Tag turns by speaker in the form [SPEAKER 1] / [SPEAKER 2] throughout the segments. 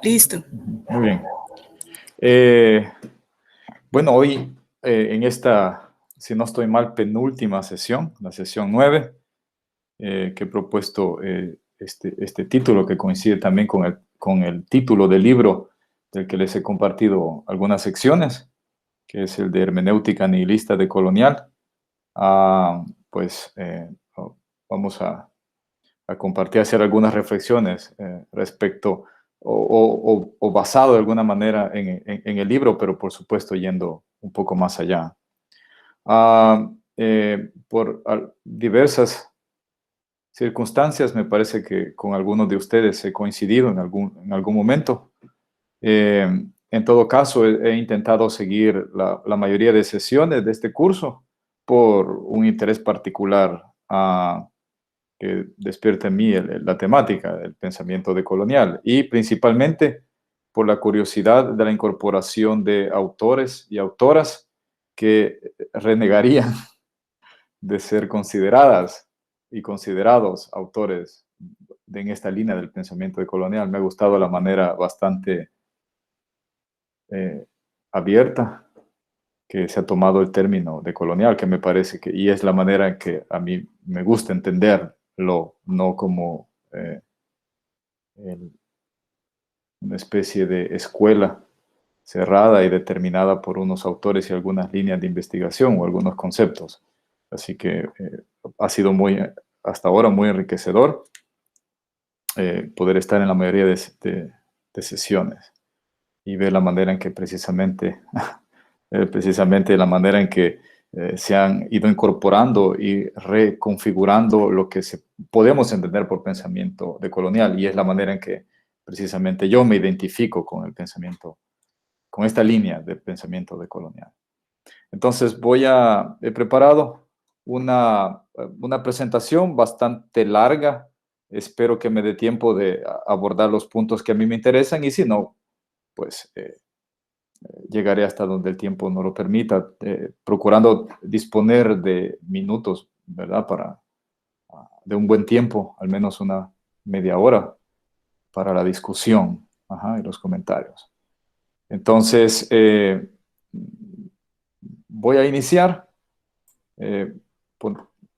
[SPEAKER 1] Listo.
[SPEAKER 2] Muy bien. Bueno, hoy en esta, si no estoy mal, penúltima sesión, la sesión 9, que he propuesto este título que coincide también con el título del libro del que les he compartido algunas secciones, que es el de Hermenéutica Nihilista Decolonial. Pues vamos a compartir, hacer algunas reflexiones respecto o basado de alguna manera en el libro, pero por supuesto yendo un poco más allá. Por diversas circunstancias, me parece que con algunos de ustedes he coincidido en algún momento. En todo caso, he intentado seguir la mayoría de sesiones de este curso por un interés particular que despierta en mí la temática del pensamiento decolonial y principalmente por la curiosidad de la incorporación de autores y autoras que renegarían de ser consideradas y considerados autores en esta línea del pensamiento decolonial. Me ha gustado la manera bastante abierta que se ha tomado el término decolonial, que me parece que, y es la manera en que a mí me gusta entenderlo, no como una especie de escuela cerrada y determinada por unos autores y algunas líneas de investigación o algunos conceptos. Así que ha sido hasta ahora muy enriquecedor poder estar en la mayoría de sesiones y ver la manera en que precisamente la manera en que se han ido incorporando y reconfigurando lo que podemos entender por pensamiento decolonial, y es la manera en que precisamente yo me identifico con el pensamiento, con esta línea de pensamiento decolonial. Entonces he preparado una presentación bastante larga. Espero que me dé tiempo de abordar los puntos que a mí me interesan, y si no, pues llegaré hasta donde el tiempo no lo permita, procurando disponer de minutos, ¿verdad? De un buen tiempo, al menos una media hora, para la discusión y los comentarios. Entonces, voy a iniciar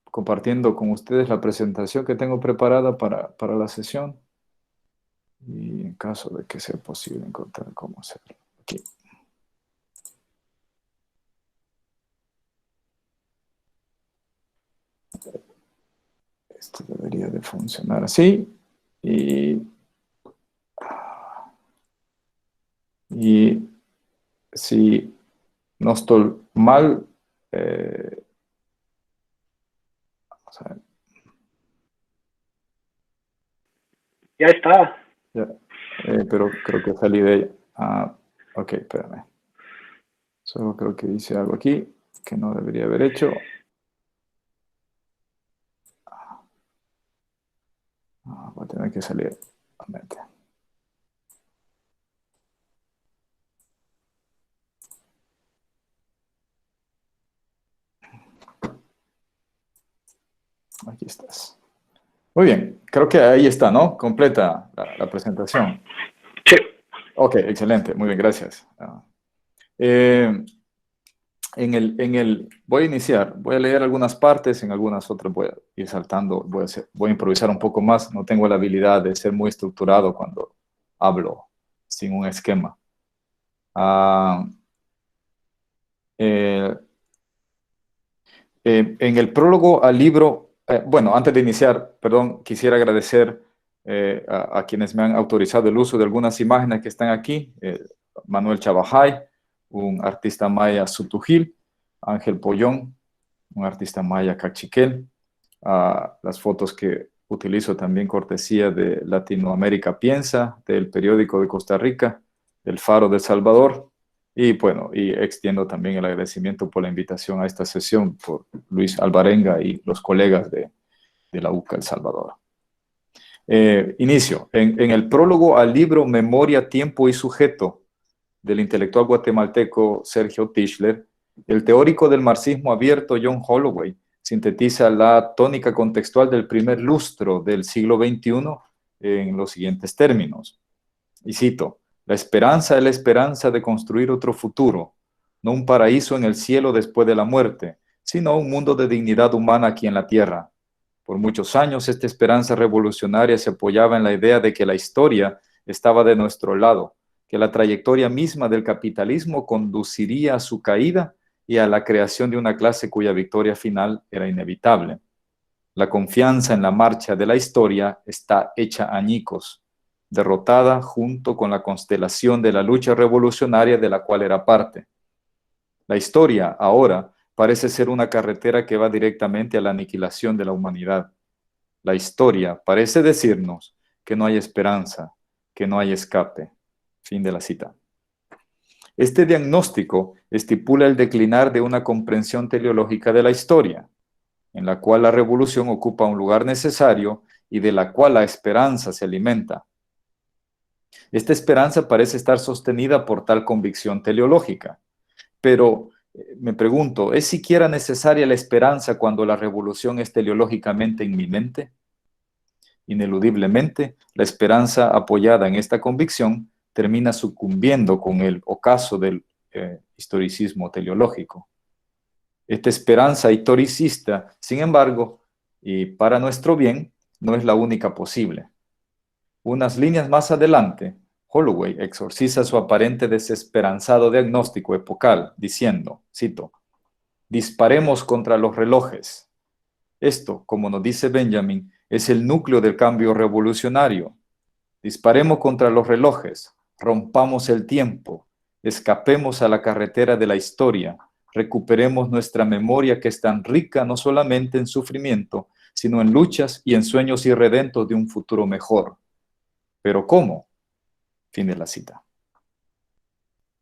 [SPEAKER 2] compartiendo con ustedes la presentación que tengo preparada para la sesión, y en caso de que sea posible encontrar cómo hacerlo. Aquí. Esto debería de funcionar así. Y si no estoy mal, vamos a ver.
[SPEAKER 3] Ya está.
[SPEAKER 2] Ya, pero creo que salí de ella. Ok, espérame. Solo creo que hice algo aquí que no debería haber hecho. Voy a tener que salir nuevamente. Aquí estás. Muy bien, creo que ahí está, ¿no? Completa la presentación.
[SPEAKER 3] Sí.
[SPEAKER 2] Ok, excelente, muy bien, gracias. Voy a iniciar, voy a leer algunas partes, en algunas otras voy a ir saltando, voy a improvisar un poco más. No tengo la habilidad de ser muy estructurado cuando hablo sin un esquema. En el prólogo al libro, bueno, antes de iniciar, perdón, quisiera agradecer a quienes me han autorizado el uso de algunas imágenes que están aquí. Manuel Chabajay, un artista maya Sutujil, Ángel Pollón, un artista maya cachiquel. Las fotos que utilizo también cortesía de Latinoamérica Piensa, del periódico de Costa Rica, del Faro de El Salvador. Y bueno, y extiendo también el agradecimiento por la invitación a esta sesión por Luis Alvarenga y los colegas de la UCA El Salvador. Inicio. En el prólogo al libro Memoria, Tiempo y Sujeto del intelectual guatemalteco Sergio Tischler, el teórico del marxismo abierto John Holloway sintetiza la tónica contextual del primer lustro del siglo XXI en los siguientes términos. Y cito, la esperanza es la esperanza de construir otro futuro, no un paraíso en el cielo después de la muerte, sino un mundo de dignidad humana aquí en la tierra. Por muchos años esta esperanza revolucionaria se apoyaba en la idea de que la historia estaba de nuestro lado, que la trayectoria misma del capitalismo conduciría a su caída y a la creación de una clase cuya victoria final era inevitable. La confianza en la marcha de la historia está hecha añicos, derrotada junto con la constelación de la lucha revolucionaria de la cual era parte. La historia, ahora, parece ser una carretera que va directamente a la aniquilación de la humanidad. La historia parece decirnos que no hay esperanza, que no hay escape. Fin de la cita. Este diagnóstico estipula el declinar de una comprensión teleológica de la historia, en la cual la revolución ocupa un lugar necesario y de la cual la esperanza se alimenta. Esta esperanza parece estar sostenida por tal convicción teleológica, pero me pregunto, ¿es siquiera necesaria la esperanza cuando la revolución es teleológicamente inminente? Ineludiblemente, la esperanza apoyada en esta convicción termina sucumbiendo con el ocaso del historicismo teleológico. Esta esperanza historicista, sin embargo, y para nuestro bien, no es la única posible. Unas líneas más adelante, Holloway exorciza su aparente desesperanzado diagnóstico epocal, diciendo, cito, disparemos contra los relojes. Esto, como nos dice Benjamin, es el núcleo del cambio revolucionario. Disparemos contra los relojes, rompamos el tiempo, escapemos a la carretera de la historia, recuperemos nuestra memoria que es tan rica no solamente en sufrimiento, sino en luchas y en sueños irredentos de un futuro mejor. ¿Pero cómo? Fin de la cita.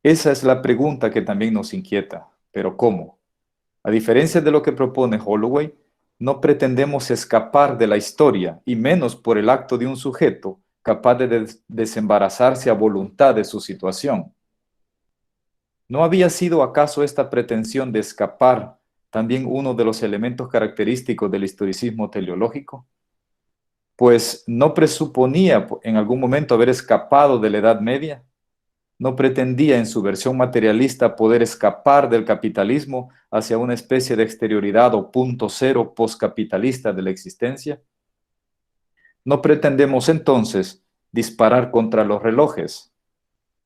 [SPEAKER 2] Esa es la pregunta que también nos inquieta. ¿Pero cómo? A diferencia de lo que propone Holloway, no pretendemos escapar de la historia, y menos por el acto de un sujeto capaz de desembarazarse a voluntad de su situación. ¿No había sido acaso esta pretensión de escapar también uno de los elementos característicos del historicismo teleológico? Pues no presuponía en algún momento haber escapado de la Edad Media. No pretendía en su versión materialista poder escapar del capitalismo hacia una especie de exterioridad o punto cero postcapitalista de la existencia. No pretendemos entonces disparar contra los relojes.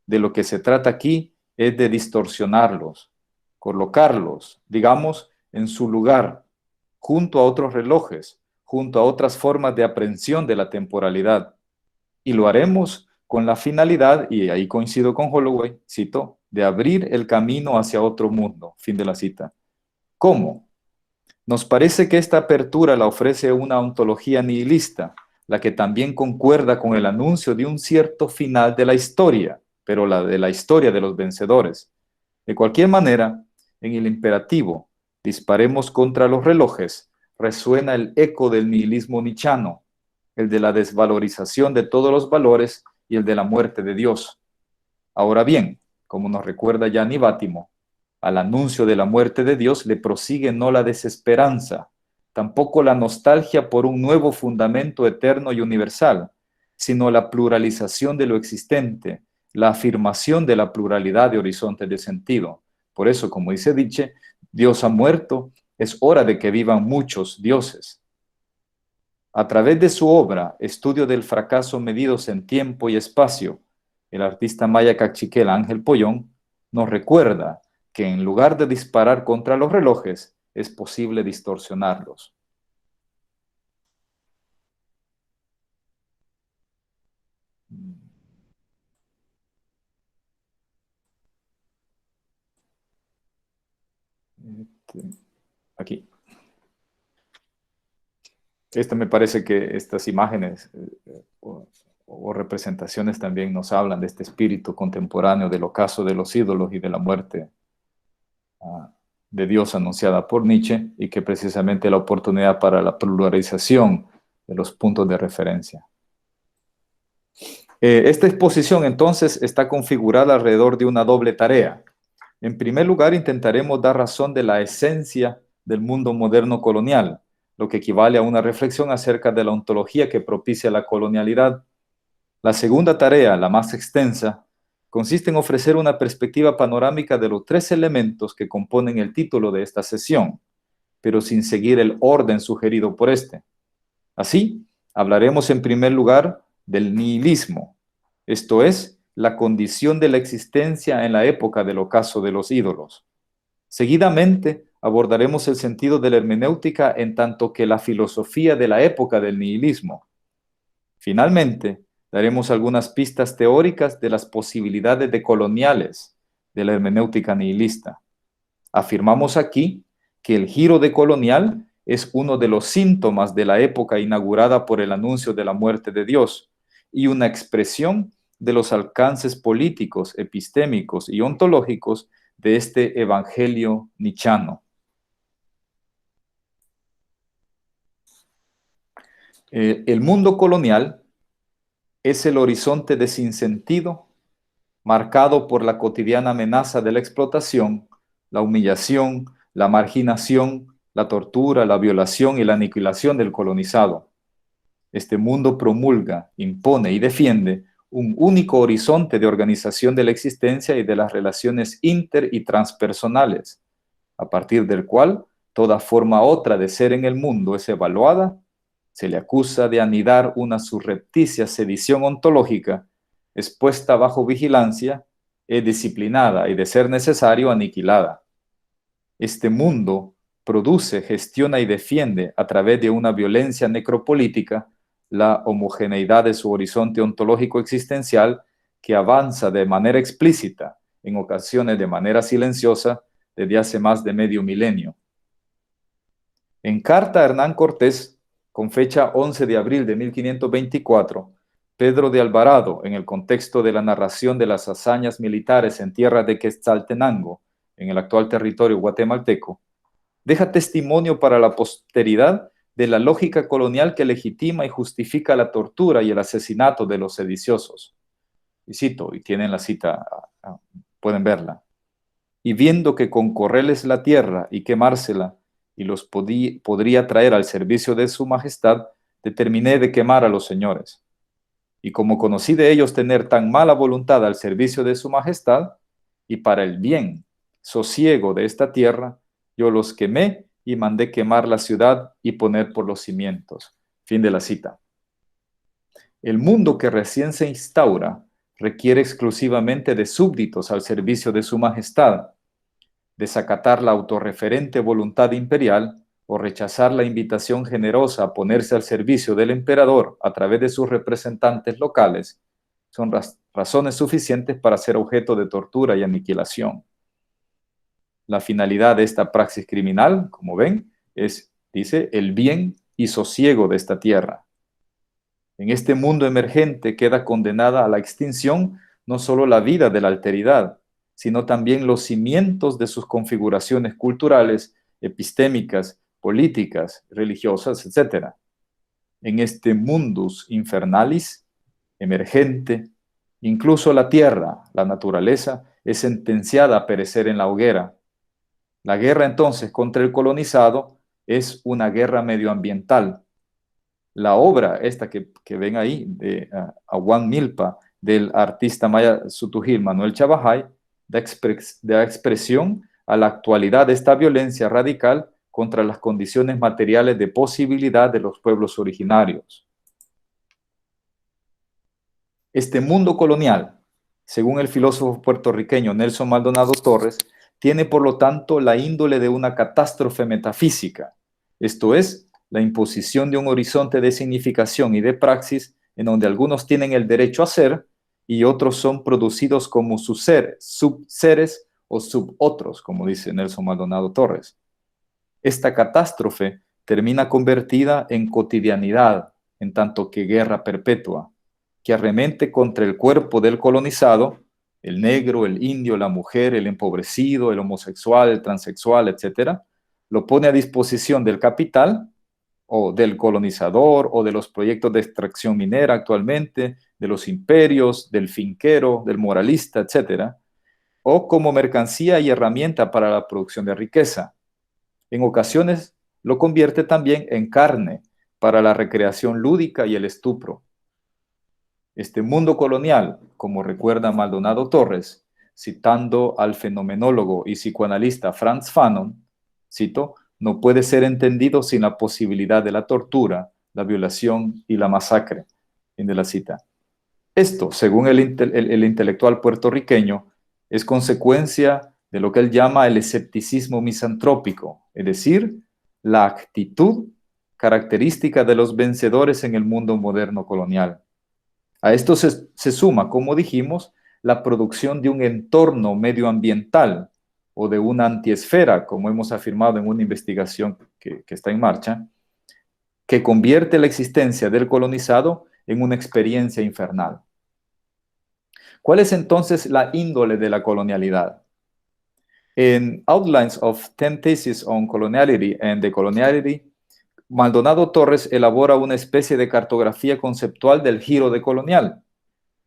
[SPEAKER 2] De lo que se trata aquí es de distorsionarlos, colocarlos, digamos, en su lugar, junto a otros relojes, junto a otras formas de aprehensión de la temporalidad. Y lo haremos con la finalidad, y ahí coincido con Holloway, cito, de abrir el camino hacia otro mundo. Fin de la cita. ¿Cómo? Nos parece que esta apertura la ofrece una ontología nihilista, la que también concuerda con el anuncio de un cierto final de la historia, pero la de la historia de los vencedores. De cualquier manera, en el imperativo, disparemos contra los relojes, resuena el eco del nihilismo nichano, el de la desvalorización de todos los valores y el de la muerte de Dios. Ahora bien, como nos recuerda Gianni Bátimo, al anuncio de la muerte de Dios le prosigue no la desesperanza, tampoco la nostalgia por un nuevo fundamento eterno y universal, sino la pluralización de lo existente, la afirmación de la pluralidad de horizontes de sentido. Por eso, como dice Nietzsche, Dios ha muerto, es hora de que vivan muchos dioses. A través de su obra, Estudio del fracaso medidos en tiempo y espacio, el artista maya cachiquel Ángel Pollón nos recuerda que en lugar de disparar contra los relojes, es posible distorsionarlos. Aquí. Me parece que estas imágenes o representaciones también nos hablan de este espíritu contemporáneo del ocaso de los ídolos y de la muerte de Dios anunciada por Nietzsche, y que precisamente la oportunidad para la pluralización de los puntos de referencia. Esta exposición entonces está configurada alrededor de una doble tarea. En primer lugar, intentaremos dar razón de la esencia del mundo moderno colonial, lo que equivale a una reflexión acerca de la ontología que propicia la colonialidad. La segunda tarea, la más extensa, consiste en ofrecer una perspectiva panorámica de los tres elementos que componen el título de esta sesión, pero sin seguir el orden sugerido por este. Así, hablaremos en primer lugar del nihilismo, esto es, la condición de la existencia en la época del ocaso de los ídolos. Seguidamente, abordaremos el sentido de la hermenéutica en tanto que la filosofía de la época del nihilismo. Finalmente, daremos algunas pistas teóricas de las posibilidades decoloniales de la hermenéutica nihilista. Afirmamos aquí que el giro decolonial es uno de los síntomas de la época inaugurada por el anuncio de la muerte de Dios y una expresión de los alcances políticos, epistémicos y ontológicos de este evangelio nichano. El mundo colonial es el horizonte de sinsentido marcado por la cotidiana amenaza de la explotación, la humillación, la marginación, la tortura, la violación y la aniquilación del colonizado. Este mundo promulga, impone y defiende un único horizonte de organización de la existencia y de las relaciones inter- y transpersonales, a partir del cual toda forma otra de ser en el mundo es evaluada. Se le acusa de anidar una surrepticia sedición ontológica, expuesta bajo vigilancia, disciplinada y, de ser necesario, aniquilada. Este mundo produce, gestiona y defiende a través de una violencia necropolítica la homogeneidad de su horizonte ontológico existencial que avanza de manera explícita, en ocasiones de manera silenciosa, desde hace más de medio milenio. En carta a Hernán Cortés, con fecha 11 de abril de 1524, Pedro de Alvarado, en el contexto de la narración de las hazañas militares en tierra de Quetzaltenango, en el actual territorio guatemalteco, deja testimonio para la posteridad de la lógica colonial que legitima y justifica la tortura y el asesinato de los sediciosos. Y cito, y tienen la cita, pueden verla. Y viendo que con correrles la tierra y quemársela, y los podría traer al servicio de su majestad, determiné de quemar a los señores. Y como conocí de ellos tener tan mala voluntad al servicio de su majestad, y para el bien, sosiego de esta tierra, yo los quemé y mandé quemar la ciudad y poner por los cimientos. Fin de la cita. El mundo que recién se instaura requiere exclusivamente de súbditos al servicio de su majestad, desacatar la autorreferente voluntad imperial o rechazar la invitación generosa a ponerse al servicio del emperador a través de sus representantes locales, son razones suficientes para ser objeto de tortura y aniquilación. La finalidad de esta praxis criminal, como ven, es, dice, el bien y sosiego de esta tierra. En este mundo emergente queda condenada a la extinción no solo la vida de la alteridad, sino también los cimientos de sus configuraciones culturales, epistémicas, políticas, religiosas, etc. En este mundus infernalis emergente, incluso la tierra, la naturaleza, es sentenciada a perecer en la hoguera. La guerra entonces contra el colonizado es una guerra medioambiental. La obra esta que ven ahí, de Awan Milpa, del artista maya Sutujil Manuel Chabajay, da expresión a la actualidad de esta violencia radical contra las condiciones materiales de posibilidad de los pueblos originarios. Este mundo colonial, según el filósofo puertorriqueño Nelson Maldonado Torres, tiene por lo tanto la índole de una catástrofe metafísica, esto es, la imposición de un horizonte de significación y de praxis en donde algunos tienen el derecho a ser y otros son producidos como subseres o subotros, como dice Nelson Maldonado Torres. Esta catástrofe termina convertida en cotidianidad, en tanto que guerra perpetua, que arremente contra el cuerpo del colonizado, el negro, el indio, la mujer, el empobrecido, el homosexual, el transexual, etc., lo pone a disposición del capital o del colonizador o de los proyectos de extracción minera actualmente, de los imperios, del finquero, del moralista, etc., o como mercancía y herramienta para la producción de riqueza. En ocasiones lo convierte también en carne para la recreación lúdica y el estupro. Este mundo colonial, como recuerda Maldonado Torres, citando al fenomenólogo y psicoanalista Frantz Fanon, cito, no puede ser entendido sin la posibilidad de la tortura, la violación y la masacre. Fin de la cita. Esto, según el intelectual puertorriqueño, es consecuencia de lo que él llama el escepticismo misantrópico, es decir, la actitud característica de los vencedores en el mundo moderno colonial. A esto se suma, como dijimos, la producción de un entorno medioambiental o de una antiesfera, como hemos afirmado en una investigación que está en marcha, que convierte la existencia del colonizado en una experiencia infernal. ¿Cuál es entonces la índole de la colonialidad? En Outlines of 10 Theses on Coloniality and Decoloniality, Maldonado Torres elabora una especie de cartografía conceptual del giro decolonial.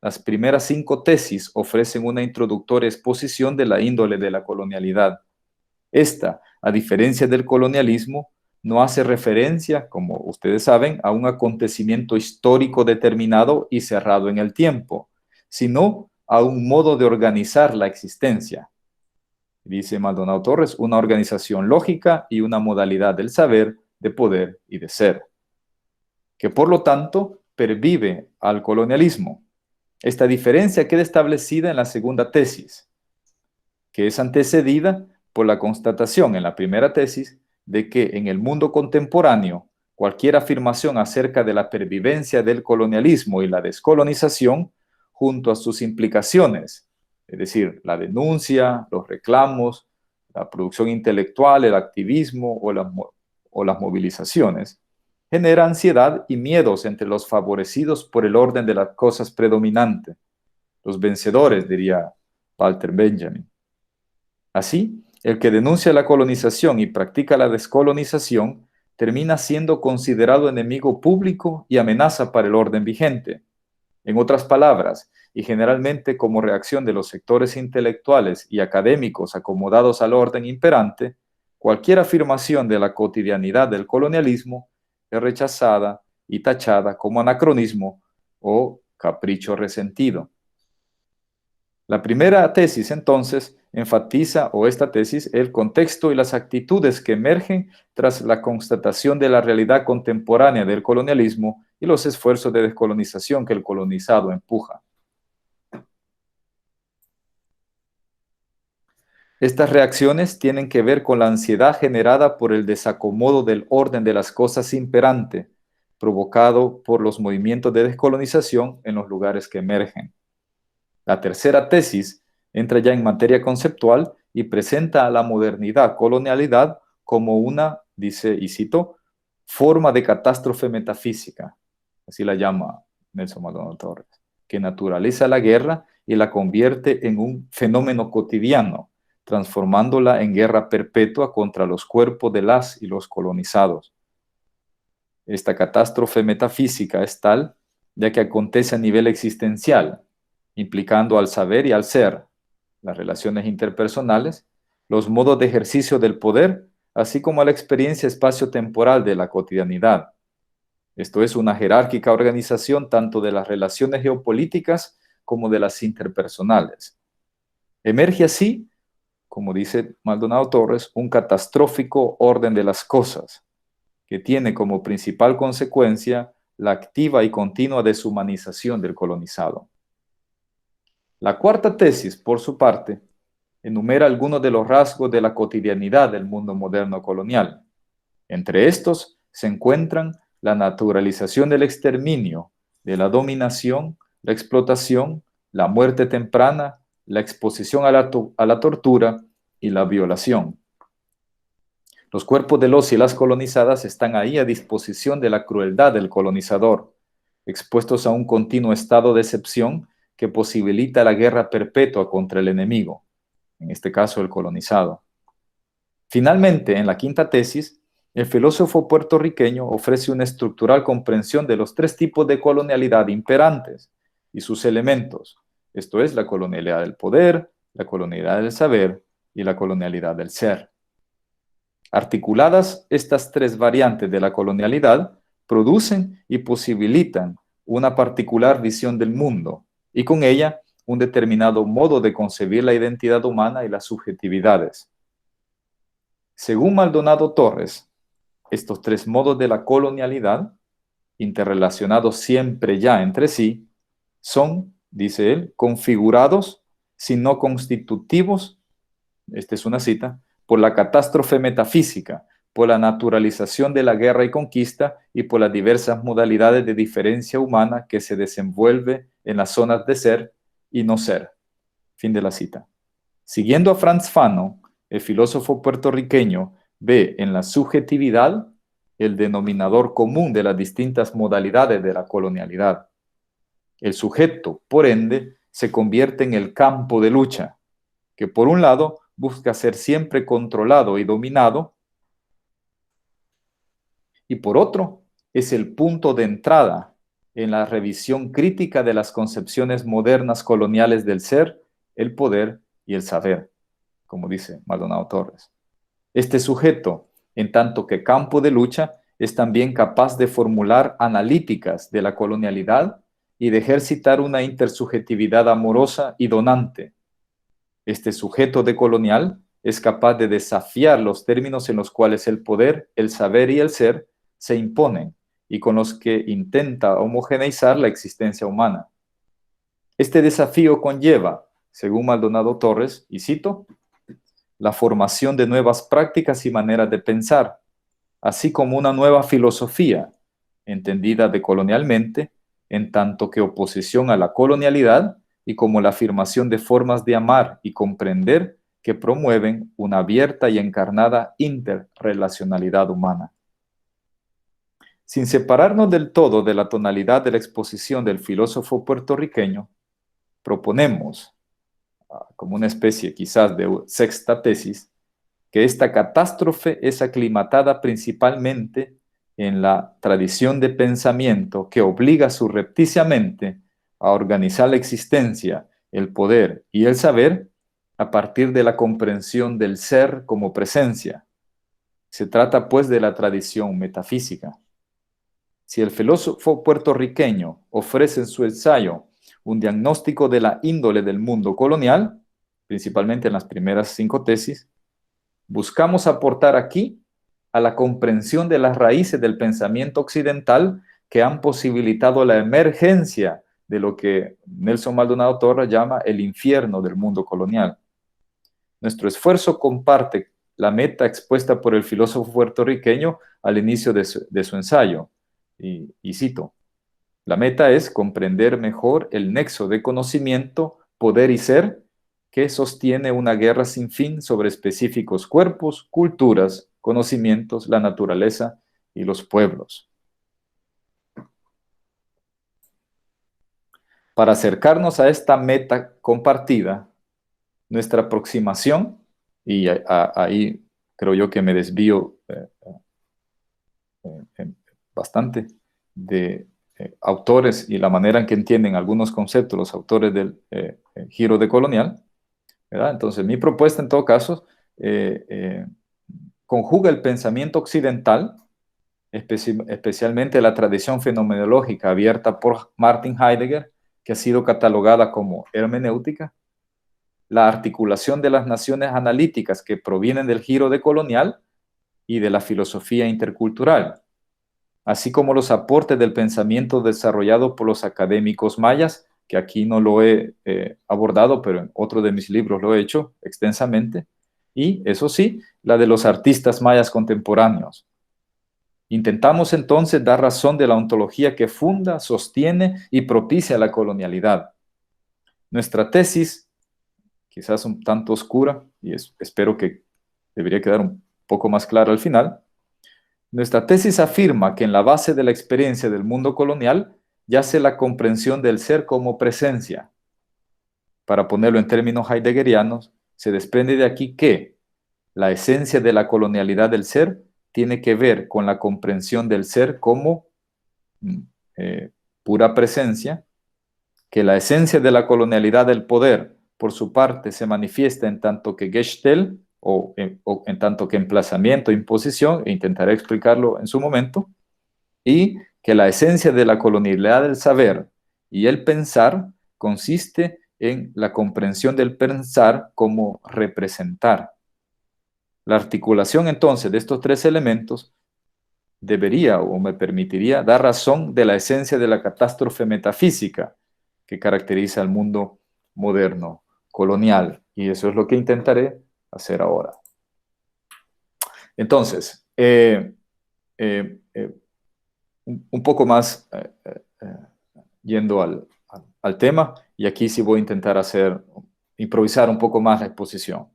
[SPEAKER 2] Las primeras 5 tesis ofrecen una introductoria exposición de la índole de la colonialidad. Esta, a diferencia del colonialismo, no hace referencia, como ustedes saben, a un acontecimiento histórico determinado y cerrado en el tiempo, sino a un modo de organizar la existencia. Dice Maldonado Torres, una organización lógica y una modalidad del saber, de poder y de ser, que por lo tanto pervive al colonialismo. Esta diferencia queda establecida en la segunda tesis, que es antecedida por la constatación en la primera tesis de que en el mundo contemporáneo cualquier afirmación acerca de la pervivencia del colonialismo y la descolonización, junto a sus implicaciones, es decir, la denuncia, los reclamos, la producción intelectual, el activismo o las movilizaciones, genera ansiedad y miedos entre los favorecidos por el orden de las cosas predominante, los vencedores, diría Walter Benjamin. Así, el que denuncia la colonización y practica la descolonización termina siendo considerado enemigo público y amenaza para el orden vigente. En otras palabras, y generalmente como reacción de los sectores intelectuales y académicos acomodados al orden imperante, cualquier afirmación de la cotidianidad del colonialismo es rechazada y tachada como anacronismo o capricho resentido. La primera tesis, entonces, enfatiza, o esta tesis, el contexto y las actitudes que emergen tras la constatación de la realidad contemporánea del colonialismo y los esfuerzos de descolonización que el colonizado empuja. Estas reacciones tienen que ver con la ansiedad generada por el desacomodo del orden de las cosas imperante, provocado por los movimientos de descolonización en los lugares que emergen. La tercera tesis entra ya en materia conceptual y presenta a la modernidad, colonialidad, como una, dice, y cito, forma de catástrofe metafísica, así la llama Nelson Maldonado Torres, que naturaliza la guerra y la convierte en un fenómeno cotidiano, transformándola en guerra perpetua contra los cuerpos de las y los colonizados. Esta catástrofe metafísica es tal, ya que acontece a nivel existencial, implicando al saber y al ser, las relaciones interpersonales, los modos de ejercicio del poder, así como a la experiencia espacio-temporal de la cotidianidad. Esto es una jerárquica organización tanto de las relaciones geopolíticas como de las interpersonales. Emerge así, como dice Maldonado Torres, un catastrófico orden de las cosas, que tiene como principal consecuencia la activa y continua deshumanización del colonizado. La cuarta tesis, por su parte, enumera algunos de los rasgos de la cotidianidad del mundo moderno colonial. Entre estos se encuentran la naturalización del exterminio, de la dominación, la explotación, la muerte temprana, la exposición a la tortura y la violación. Los cuerpos de los y las colonizadas están ahí a disposición de la crueldad del colonizador, expuestos a un continuo estado de excepción que posibilita la guerra perpetua contra el enemigo, en este caso el colonizado. Finalmente, en la quinta tesis, el filósofo puertorriqueño ofrece una estructural comprensión de los 3 tipos de colonialidad imperantes y sus elementos, esto es, la colonialidad del poder, la colonialidad del saber y la colonialidad del ser. Articuladas, estas 3 variantes de la colonialidad producen y posibilitan una particular visión del mundo y con ella un determinado modo de concebir la identidad humana y las subjetividades. Según Maldonado Torres, estos tres modos de la colonialidad, interrelacionados siempre ya entre sí, son, dice él, configurados, sino constitutivos, esta es una cita, por la catástrofe metafísica, por la naturalización de la guerra y conquista y por las diversas modalidades de diferencia humana que se desenvuelve en las zonas de ser y no ser. Fin de la cita. Siguiendo a Frantz Fanon, el filósofo puertorriqueño ve en la subjetividad el denominador común de las distintas modalidades de la colonialidad. El sujeto, por ende, se convierte en el campo de lucha, que por un lado busca ser siempre controlado y dominado, y por otro, es el punto de entrada en la revisión crítica de las concepciones modernas coloniales del ser, el poder y el saber, como dice Maldonado Torres. Este sujeto, en tanto que campo de lucha, es también capaz de formular analíticas de la colonialidad y de ejercitar una intersubjetividad amorosa y donante. Este sujeto decolonial es capaz de desafiar los términos en los cuales el poder, el saber y el ser se imponen y con los que intenta homogeneizar la existencia humana. Este desafío conlleva, según Maldonado Torres, y cito, la formación de nuevas prácticas y maneras de pensar, así como una nueva filosofía, entendida decolonialmente, en tanto que oposición a la colonialidad y como la afirmación de formas de amar y comprender que promueven una abierta y encarnada interrelacionalidad humana. Sin separarnos del todo de la tonalidad de la exposición del filósofo puertorriqueño, proponemos, como una especie quizás de sexta tesis, que esta catástrofe es aclimatada principalmente en la tradición de pensamiento que obliga surrepticiamente a organizar la existencia, el poder y el saber a partir de la comprensión del ser como presencia. Se trata pues de la tradición metafísica. Si el filósofo puertorriqueño ofrece en su ensayo un diagnóstico de la índole del mundo colonial, principalmente en las primeras 5 tesis, buscamos aportar aquí a la comprensión de las raíces del pensamiento occidental que han posibilitado la emergencia de lo que Nelson Maldonado Torres llama el infierno del mundo colonial. Nuestro esfuerzo comparte la meta expuesta por el filósofo puertorriqueño al inicio de su ensayo, y cito, la meta es comprender mejor el nexo de conocimiento, poder y ser que sostiene una guerra sin fin sobre específicos cuerpos, culturas, conocimientos, la naturaleza y los pueblos. Para acercarnos a esta meta compartida, nuestra aproximación, y ahí creo yo que me desvío bastante de autores y la manera en que entienden algunos conceptos los autores del giro decolonial, ¿verdad? Entonces, mi propuesta en todo caso conjuga el pensamiento occidental, especialmente la tradición fenomenológica abierta por Martin Heidegger, que ha sido catalogada como hermenéutica, la articulación de las naciones analíticas que provienen del giro decolonial y de la filosofía intercultural, así como los aportes del pensamiento desarrollado por los académicos mayas, que aquí no lo he abordado, pero en otro de mis libros lo he hecho extensamente, y eso sí, la de los artistas mayas contemporáneos. Intentamos entonces dar razón de la ontología que funda, sostiene y propicia la colonialidad. Nuestra tesis, quizás un tanto oscura, y espero que debería quedar un poco más clara al final, nuestra tesis afirma que en la base de la experiencia del mundo colonial yace la comprensión del ser como presencia. Para ponerlo en términos heideggerianos, se desprende de aquí que la esencia de la colonialidad del ser tiene que ver con la comprensión del ser como pura presencia, que la esencia de la colonialidad del poder, por su parte, se manifiesta en tanto que Gestell, o en tanto que emplazamiento, imposición, e intentaré explicarlo en su momento, y que la esencia de la colonialidad del saber y el pensar consiste en la comprensión del pensar como representar. La articulación entonces de estos tres elementos debería o me permitiría dar razón de la esencia de la catástrofe metafísica que caracteriza al mundo moderno, colonial, y eso es lo que intentaré hacer ahora. Entonces, un poco más yendo al tema, y aquí sí voy a intentar improvisar un poco más la exposición.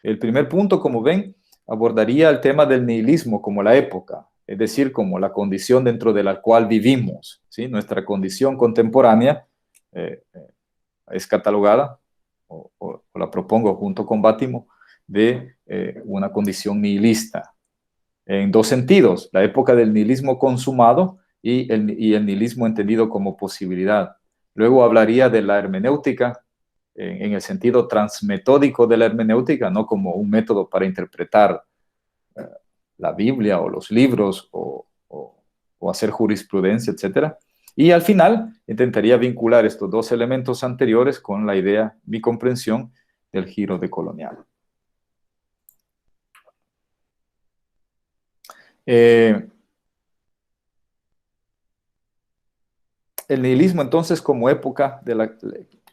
[SPEAKER 2] El primer punto, como ven, abordaría el tema del nihilismo como la época, es decir, como la condición dentro de la cual vivimos, ¿sí? Nuestra condición contemporánea es catalogada, o la propongo junto con Bátimo, de una condición nihilista, en dos sentidos: la época del nihilismo consumado y el nihilismo entendido como posibilidad. Luego hablaría de la hermenéutica en el sentido transmetódico de la hermenéutica, no como un método para interpretar la Biblia o los libros o hacer jurisprudencia, etc. Y al final intentaría vincular estos dos elementos anteriores con la idea, mi comprensión del giro decolonial. El nihilismo entonces como época,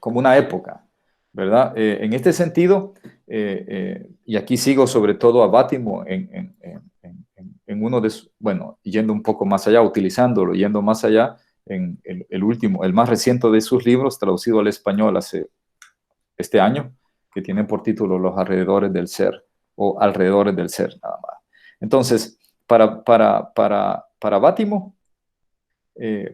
[SPEAKER 2] como una época, ¿verdad? En este sentido, y aquí sigo sobre todo a Bátimo en uno de sus, bueno, yendo un poco más allá, utilizándolo, yendo más allá, en el último, el más reciente de sus libros, traducido al español este año, que tiene por título Los alrededores del ser, o Alrededores del ser, nada más. Entonces, para Bátimo,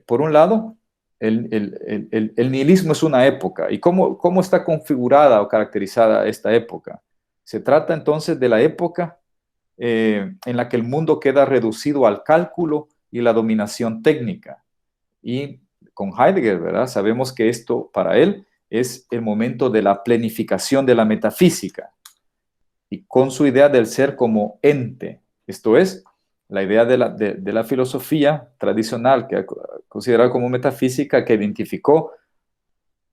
[SPEAKER 2] por un lado, el nihilismo es una época. ¿Y cómo está configurada o caracterizada esta época? Se trata entonces de la época en la que el mundo queda reducido al cálculo y la dominación técnica. Y con Heidegger, ¿verdad? Sabemos que esto para él es el momento de la plenificación de la metafísica y con su idea del ser como ente. Esto es, la idea de la filosofía tradicional que ha considerado como metafísica, que identificó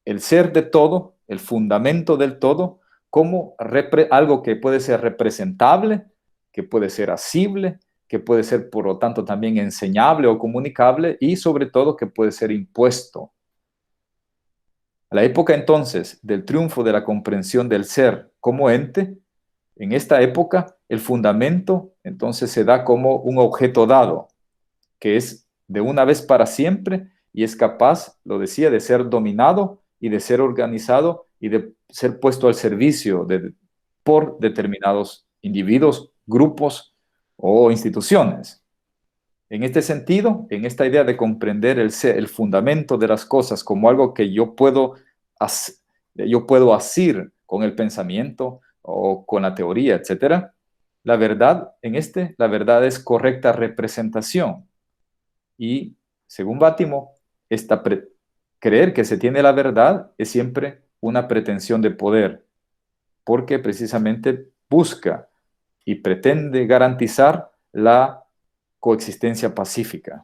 [SPEAKER 2] el ser de todo, el fundamento del todo, como algo que puede ser representable, que puede ser asible, que puede ser, por lo tanto, también enseñable o comunicable, y sobre todo que puede ser impuesto. A la época entonces del triunfo de la comprensión del ser como ente, en esta época el fundamento entonces se da como un objeto dado, que es de una vez para siempre y es capaz, lo decía, de ser dominado y de ser organizado y de ser puesto al servicio por determinados individuos, grupos o instituciones. En este sentido, en esta idea de comprender el fundamento de las cosas como algo que yo puedo asir con el pensamiento o con la teoría, etc., la verdad la verdad es correcta representación. Y según Bátimo, creer que se tiene la verdad es siempre una pretensión de poder, porque precisamente busca y pretende garantizar la coexistencia pacífica.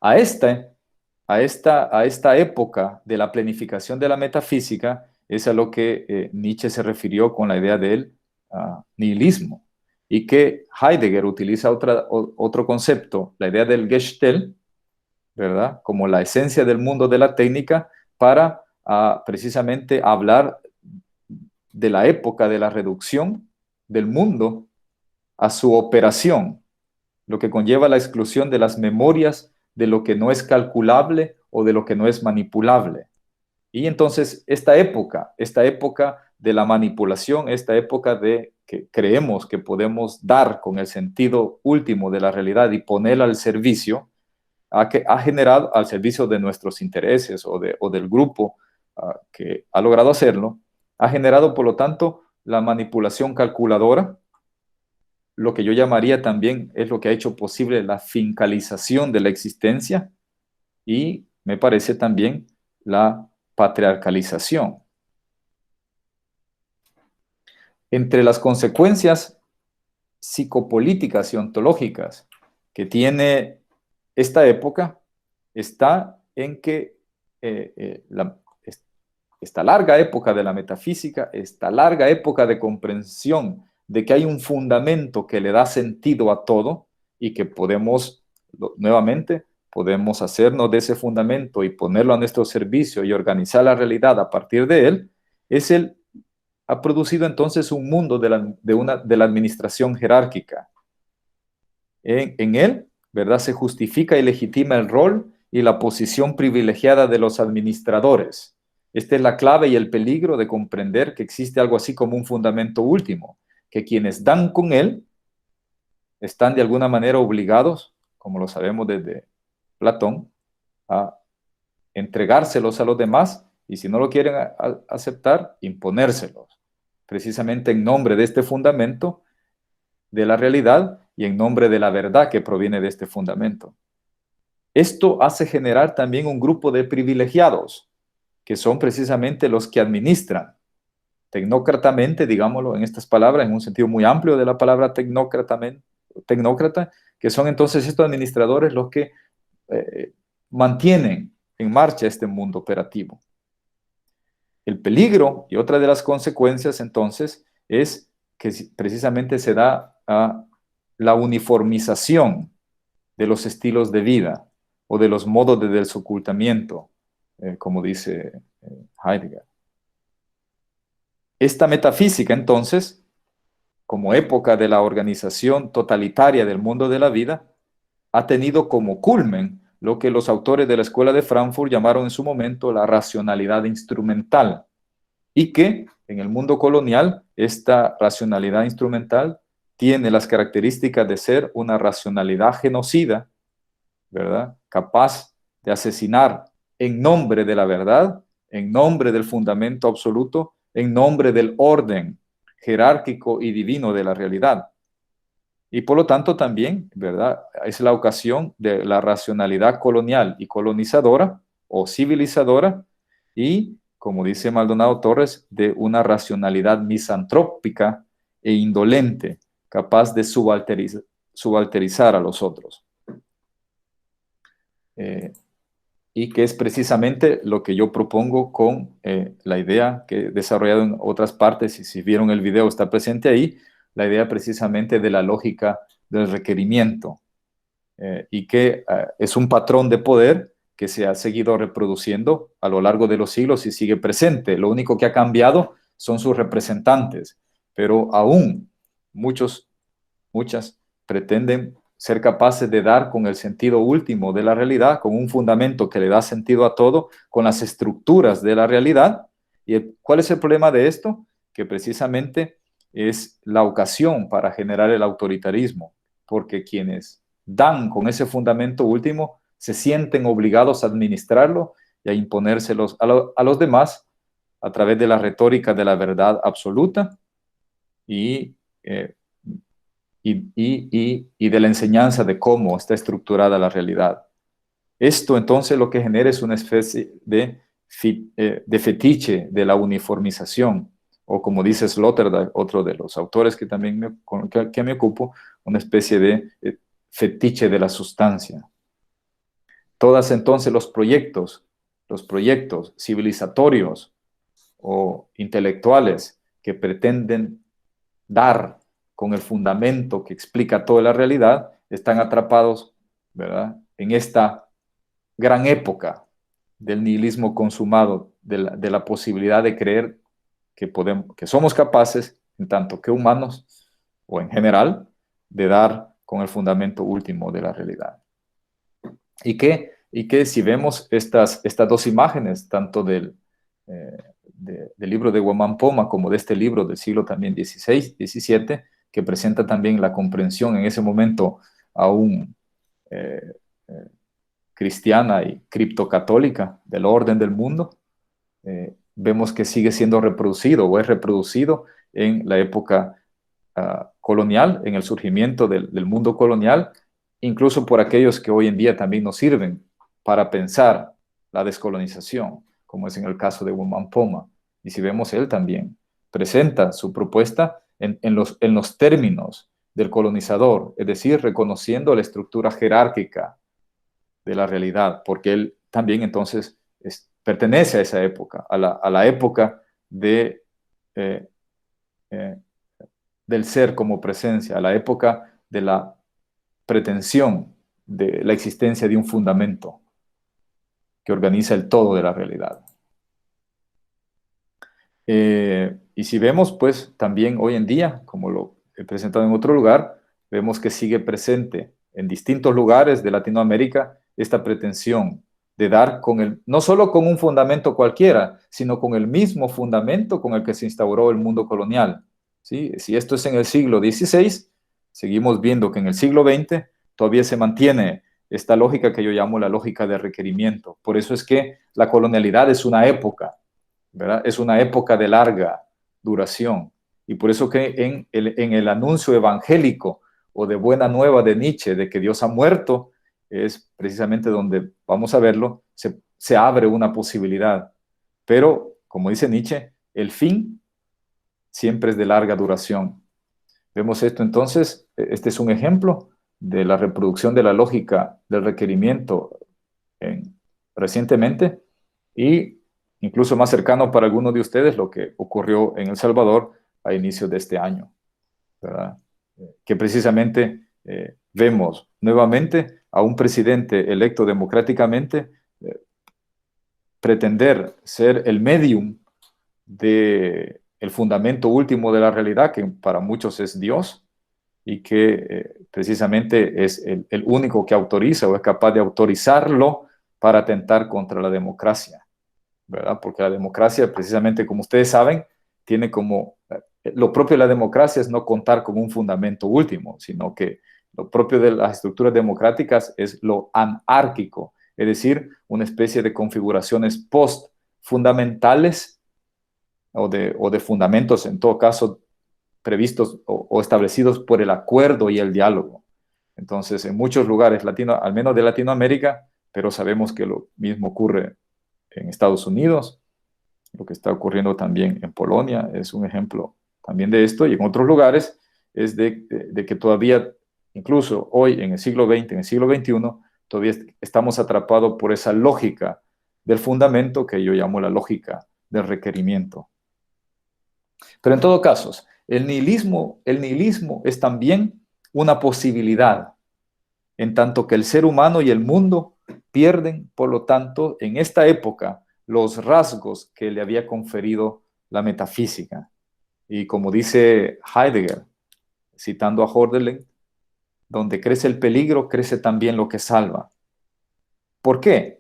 [SPEAKER 2] A esta época de la planificación de la metafísica es a lo que Nietzsche se refirió con la idea del nihilismo, y que Heidegger utiliza otro concepto, la idea del Gestell, ¿verdad? Como la esencia del mundo de la técnica, para precisamente hablar de la época de la reducción del mundo a su operación, lo que conlleva la exclusión de las memorias de lo que no es calculable o de lo que no es manipulable. Y entonces esta época de la manipulación, esta época de que creemos que podemos dar con el sentido último de la realidad y ponerla al servicio, ha generado al servicio de nuestros intereses o del grupo que ha logrado hacerlo, ha generado, por lo tanto, la manipulación calculadora. Lo que yo llamaría también es lo que ha hecho posible la fincalización de la existencia, y me parece también la patriarcalización. Entre las consecuencias psicopolíticas y ontológicas que tiene esta época está en que esta larga época de la metafísica, esta larga época de comprensión de que hay un fundamento que le da sentido a todo y que podemos, nuevamente, podemos hacernos de ese fundamento y ponerlo a nuestro servicio y organizar la realidad a partir de él, ha producido entonces un mundo de la administración jerárquica. En él, ¿verdad?, se justifica y legitima el rol y la posición privilegiada de los administradores. Esta es la clave y el peligro de comprender que existe algo así como un fundamento último, que quienes dan con él están de alguna manera obligados, como lo sabemos desde Platón, a entregárselos a los demás y si no lo quieren aceptar, imponérselos, precisamente en nombre de este fundamento de la realidad y en nombre de la verdad que proviene de este fundamento. Esto hace generar también un grupo de privilegiados, que son precisamente los que administran, tecnócratamente, digámoslo en estas palabras, en un sentido muy amplio de la palabra tecnócrata, que son entonces estos administradores los que mantienen en marcha este mundo operativo. El peligro y otra de las consecuencias entonces es que precisamente se da a la uniformización de los estilos de vida o de los modos de desocultamiento, como dice Heidegger. Esta metafísica entonces, como época de la organización totalitaria del mundo de la vida, ha tenido como culmen lo que los autores de la Escuela de Frankfurt llamaron en su momento la racionalidad instrumental, y que en el mundo colonial esta racionalidad instrumental tiene las características de ser una racionalidad genocida, ¿verdad?, capaz de asesinar en nombre de la verdad, en nombre del fundamento absoluto, en nombre del orden jerárquico y divino de la realidad. Y por lo tanto también, ¿verdad?, es la ocasión de la racionalidad colonial y colonizadora o civilizadora y, como dice Maldonado Torres, de una racionalidad misantrópica e indolente, capaz de subalterizar a los otros. Y que es precisamente lo que yo propongo con la idea que he desarrollado en otras partes, y si vieron el video está presente ahí, la idea precisamente de la lógica del requerimiento, y que es un patrón de poder que se ha seguido reproduciendo a lo largo de los siglos y sigue presente. Lo único que ha cambiado son sus representantes, pero aún muchas pretenden ser capaces de dar con el sentido último de la realidad, con un fundamento que le da sentido a todo, con las estructuras de la realidad. ¿Y cuál es el problema de esto? Que precisamente es la ocasión para generar el autoritarismo, porque quienes dan con ese fundamento último se sienten obligados a administrarlo y a imponérselos a los demás a través de la retórica de la verdad absoluta y de la enseñanza de cómo está estructurada la realidad. Esto entonces lo que genera es una especie de fetiche de la uniformización, o como dice Sloterdijk, otro de los autores que también que me ocupo, una especie de fetiche de la sustancia. Todas entonces los proyectos civilizatorios o intelectuales que pretenden dar con el fundamento que explica toda la realidad, están atrapados, ¿verdad?, en esta gran época del nihilismo consumado, de la posibilidad de creer que somos capaces, en tanto que humanos, o en general, de dar con el fundamento último de la realidad. Y que si vemos estas dos imágenes, tanto del libro de Guamán Poma como de este libro del siglo también XVI, XVII, que presenta también la comprensión en ese momento aún cristiana y criptocatólica del orden del mundo, vemos que sigue siendo reproducido o es reproducido en la época colonial, en el surgimiento del mundo colonial, incluso por aquellos que hoy en día también nos sirven para pensar la descolonización, como es en el caso de Guamán Poma. Y si vemos, él también presenta su propuesta en los términos del colonizador, es decir, reconociendo la estructura jerárquica de la realidad, porque él también entonces pertenece a esa época, a la época de, del ser como presencia, a la época de la pretensión de la existencia de un fundamento que organiza el todo de la realidad. Y si vemos, pues también hoy en día, como lo he presentado en otro lugar, vemos que sigue presente en distintos lugares de Latinoamérica esta pretensión de dar no solo con un fundamento cualquiera, sino con el mismo fundamento con el que se instauró el mundo colonial. ¿Sí? Si esto es en el siglo XVI, seguimos viendo que en el siglo XX todavía se mantiene esta lógica que yo llamo la lógica de requerimiento. Por eso es que la colonialidad es una época, ¿verdad? Es una época de larga duración. Y por eso que en el anuncio evangélico o de buena nueva de Nietzsche, de que Dios ha muerto, es precisamente donde, vamos a verlo, se abre una posibilidad. Pero, como dice Nietzsche, el fin siempre es de larga duración. Vemos esto entonces, este es un ejemplo de la reproducción de la lógica del requerimiento recientemente, y incluso más cercano para algunos de ustedes lo que ocurrió en El Salvador a inicios de este año, ¿verdad? Que precisamente vemos nuevamente a un presidente electo democráticamente pretender ser el medium de el fundamento último de la realidad, que para muchos es Dios, y que precisamente es el único que autoriza o es capaz de autorizarlo para atentar contra la democracia, ¿verdad? Porque la democracia, precisamente como ustedes saben, tiene como, lo propio de la democracia es no contar con un fundamento último, sino que lo propio de las estructuras democráticas es lo anárquico, es decir, una especie de configuraciones post-fundamentales o de fundamentos, en todo caso, previstos o establecidos por el acuerdo y el diálogo. Entonces, en muchos lugares, al menos de Latinoamérica, pero sabemos que lo mismo ocurre en Estados Unidos, lo que está ocurriendo también en Polonia es un ejemplo también de esto, y en otros lugares es de que todavía, incluso hoy en el siglo XX, en el siglo XXI, todavía estamos atrapados por esa lógica del fundamento que yo llamo la lógica del requerimiento. Pero en todo caso, el nihilismo es también una posibilidad, en tanto que el ser humano y el mundo pierden, por lo tanto, en esta época, los rasgos que le había conferido la metafísica. Y como dice Heidegger, citando a Hölderlin, donde crece el peligro, crece también lo que salva. ¿Por qué?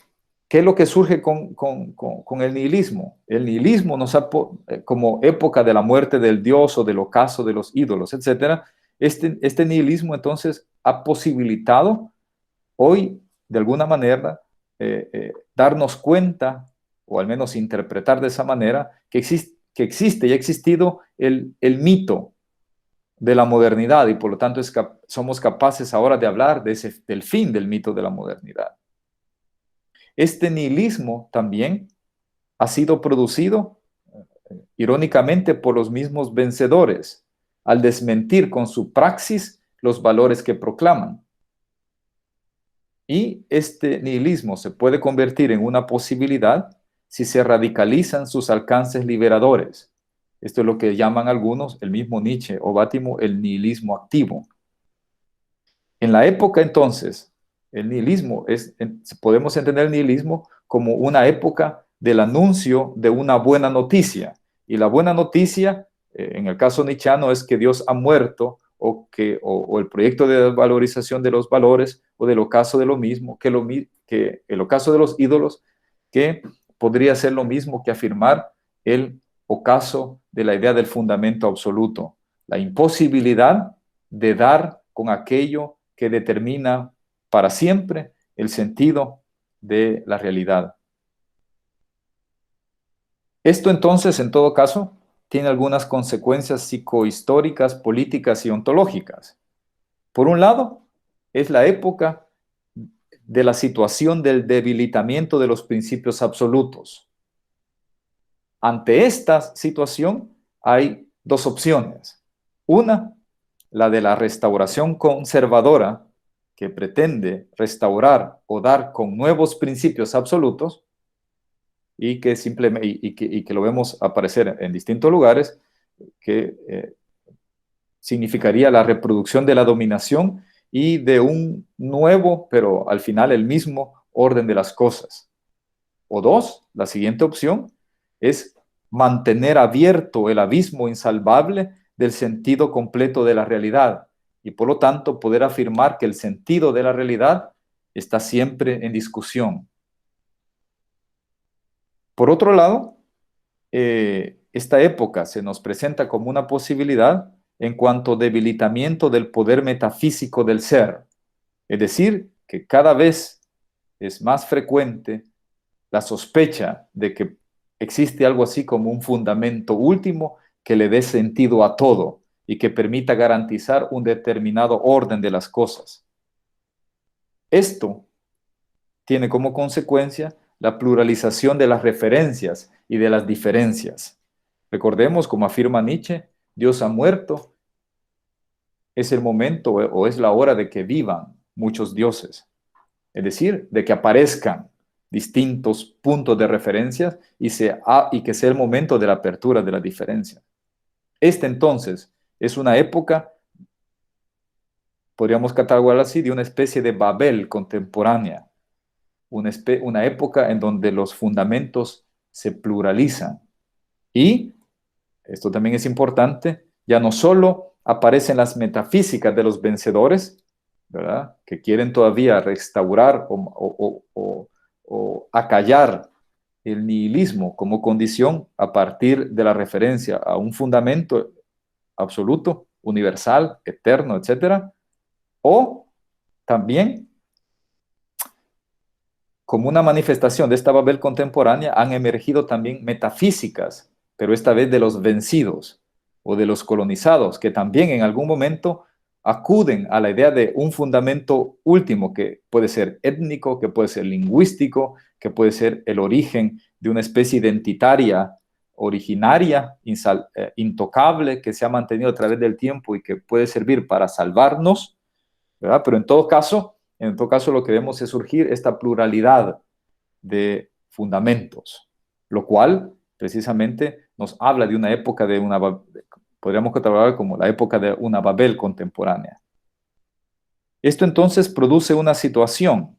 [SPEAKER 2] ¿Qué es lo que surge con el nihilismo? El nihilismo como época de la muerte del Dios o del ocaso de los ídolos, etc. Este nihilismo entonces ha posibilitado hoy, de alguna manera, darnos cuenta, o al menos interpretar de esa manera, que existe y ha existido el mito de la modernidad, y por lo tanto somos capaces ahora de hablar del fin del mito de la modernidad. Este nihilismo también ha sido producido, irónicamente, por los mismos vencedores, al desmentir con su praxis los valores que proclaman. Y este nihilismo se puede convertir en una posibilidad si se radicalizan sus alcances liberadores. Esto es lo que llaman algunos, el mismo Nietzsche o Bátimo, el nihilismo activo. En la época entonces, el nihilismo podemos entender el nihilismo como una época del anuncio de una buena noticia. Y la buena noticia, en el caso nietzscheano, es que Dios ha muerto, o el proyecto de valorización de los valores, o del ocaso de lo mismo, que el ocaso de los ídolos, que podría ser lo mismo que afirmar el ocaso de la idea del fundamento absoluto, la imposibilidad de dar con aquello que determina para siempre el sentido de la realidad. Esto entonces, en todo caso, tiene algunas consecuencias psicohistóricas, políticas y ontológicas. Por un lado, es la época de la situación del debilitamiento de los principios absolutos. Ante esta situación hay dos opciones. Una, la de la restauración conservadora, que pretende restaurar o dar con nuevos principios absolutos y que simplemente y que lo vemos aparecer en distintos lugares, que significaría la reproducción de la dominación y de un nuevo, pero al final el mismo orden de las cosas. O dos, la siguiente opción es mantener abierto el abismo insalvable del sentido completo de la realidad y por lo tanto poder afirmar que el sentido de la realidad está siempre en discusión. Por otro lado, esta época se nos presenta como una posibilidad en cuanto a debilitamiento del poder metafísico del ser, es decir, que cada vez es más frecuente la sospecha de que existe algo así como un fundamento último que le dé sentido a todo y que permita garantizar un determinado orden de las cosas. Esto tiene como consecuencia la pluralización de las referencias y de las diferencias. Recordemos, como afirma Nietzsche, Dios ha muerto, es el momento o es la hora de que vivan muchos dioses, es decir, de que aparezcan distintos puntos de referencia y que sea el momento de la apertura de la diferencia. Esta entonces es una época, podríamos catalogarla así, de una especie de Babel contemporánea, una época en donde los fundamentos se pluralizan. Y, esto también es importante, ya no solo aparecen las metafísicas de los vencedores, ¿verdad?, que quieren todavía restaurar o acallar el nihilismo como condición a partir de la referencia a un fundamento absoluto, universal, eterno, etcétera, o también como una manifestación de esta Babel contemporánea han emergido también metafísicas, pero esta vez de los vencidos o de los colonizados, que también en algún momento acuden a la idea de un fundamento último que puede ser étnico, que puede ser lingüístico, que puede ser el origen de una especie identitaria, originaria, intocable, que se ha mantenido a través del tiempo y que puede servir para salvarnos, ¿verdad? Pero en todo caso lo que vemos es surgir esta pluralidad de fundamentos, lo cual precisamente nos habla de una época podríamos catalogar como la época de una Babel contemporánea. Esto entonces produce una situación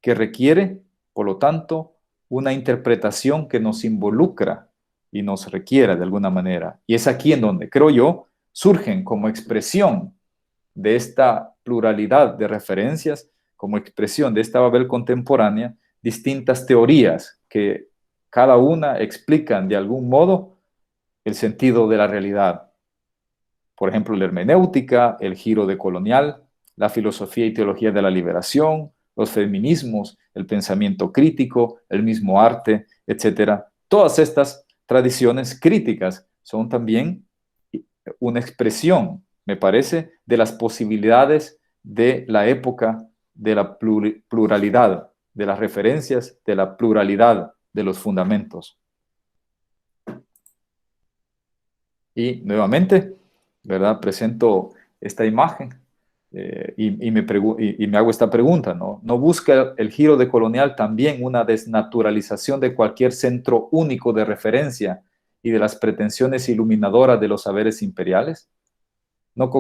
[SPEAKER 2] que requiere, por lo tanto, una interpretación que nos involucra y nos requiera de alguna manera. Y es aquí en donde, creo yo, surgen como expresión de esta pluralidad de referencias, como expresión de esta Babel contemporánea, distintas teorías que cada una explican de algún modo el sentido de la realidad. Por ejemplo, la hermenéutica, el giro decolonial, la filosofía y teología de la liberación, los feminismos, el pensamiento crítico, el mismo arte, etc. Todas estas tradiciones críticas son también una expresión, me parece, de las posibilidades de la época de la pluralidad, de las referencias, de la pluralidad de los fundamentos. Y nuevamente, ¿verdad?, presento esta imagen y me hago esta pregunta, ¿no? ¿No busca el giro decolonial también una desnaturalización de cualquier centro único de referencia y de las pretensiones iluminadoras de los saberes imperiales? ¿No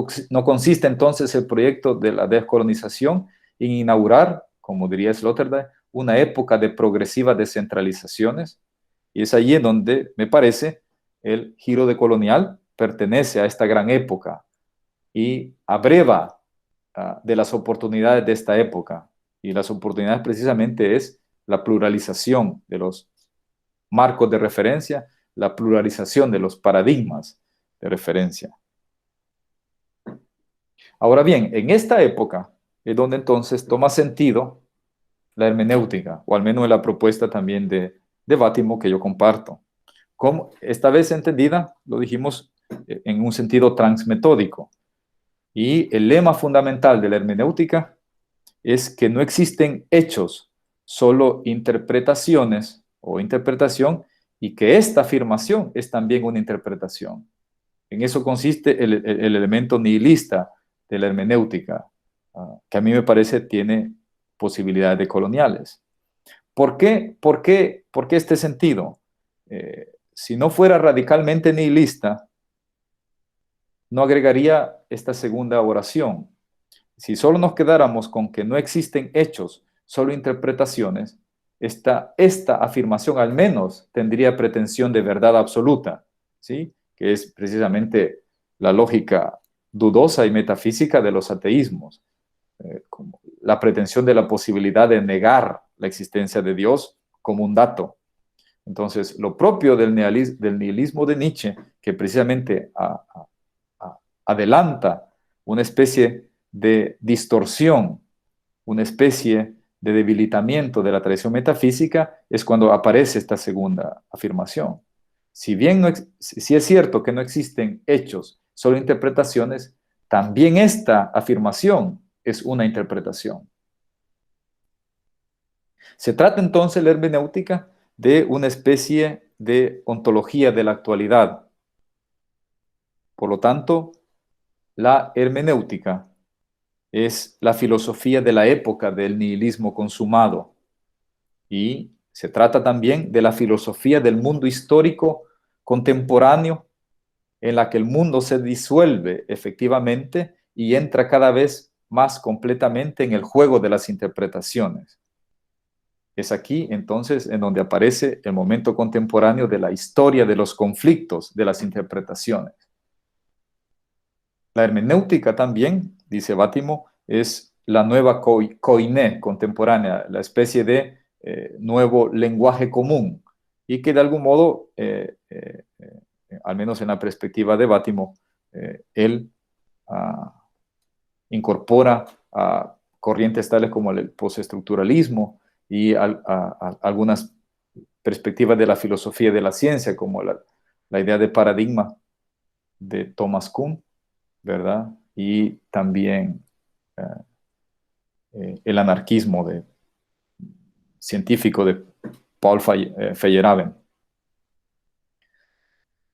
[SPEAKER 2] consiste entonces el proyecto de la descolonización en inaugurar, como diría Sloterdijk, una época de progresivas descentralizaciones? Y es allí en donde, me parece, el giro decolonial pertenece a esta gran época y abreva de las oportunidades de esta época. Y las oportunidades precisamente es la pluralización de los marcos de referencia, la pluralización de los paradigmas de referencia. Ahora bien, en esta época es donde entonces toma sentido la hermenéutica, o al menos la propuesta también de Bátimo que yo comparto. Como esta vez entendida, lo dijimos, en un sentido transmetódico. Y el lema fundamental de la hermenéutica es que no existen hechos, solo interpretaciones o interpretación, y que esta afirmación es también una interpretación. En eso consiste el elemento nihilista de la hermenéutica, que a mí me parece tiene posibilidades de coloniales. ¿Por qué este sentido? Si no fuera radicalmente nihilista, no agregaría esta segunda oración. Si solo nos quedáramos con que no existen hechos, solo interpretaciones, esta afirmación al menos tendría pretensión de verdad absoluta, ¿sí? Que es precisamente la lógica dudosa y metafísica de los ateísmos, como la pretensión de la posibilidad de negar la existencia de Dios como un dato. Entonces, lo propio del nihilismo de Nietzsche, que precisamente adelanta una especie de distorsión, una especie de debilitamiento de la tradición metafísica, es cuando aparece esta segunda afirmación. Si bien si es cierto que no existen hechos, solo interpretaciones, también esta afirmación es una interpretación. Se trata entonces la hermenéutica de una especie de ontología de la actualidad. Por lo tanto, la hermenéutica es la filosofía de la época del nihilismo consumado y se trata también de la filosofía del mundo histórico contemporáneo en la que el mundo se disuelve efectivamente y entra cada vez más completamente en el juego de las interpretaciones. Es aquí entonces en donde aparece el momento contemporáneo de la historia de los conflictos de las interpretaciones. La hermenéutica también, dice Bátimo, es la nueva koiné contemporánea, la especie de nuevo lenguaje común, y que de algún modo, al menos en la perspectiva de Bátimo, él incorpora a corrientes tales como el postestructuralismo y algunas perspectivas de la filosofía de la ciencia, como la idea de paradigma de Thomas Kuhn, ¿verdad? Y también el anarquismo científico de Paul Feyerabend.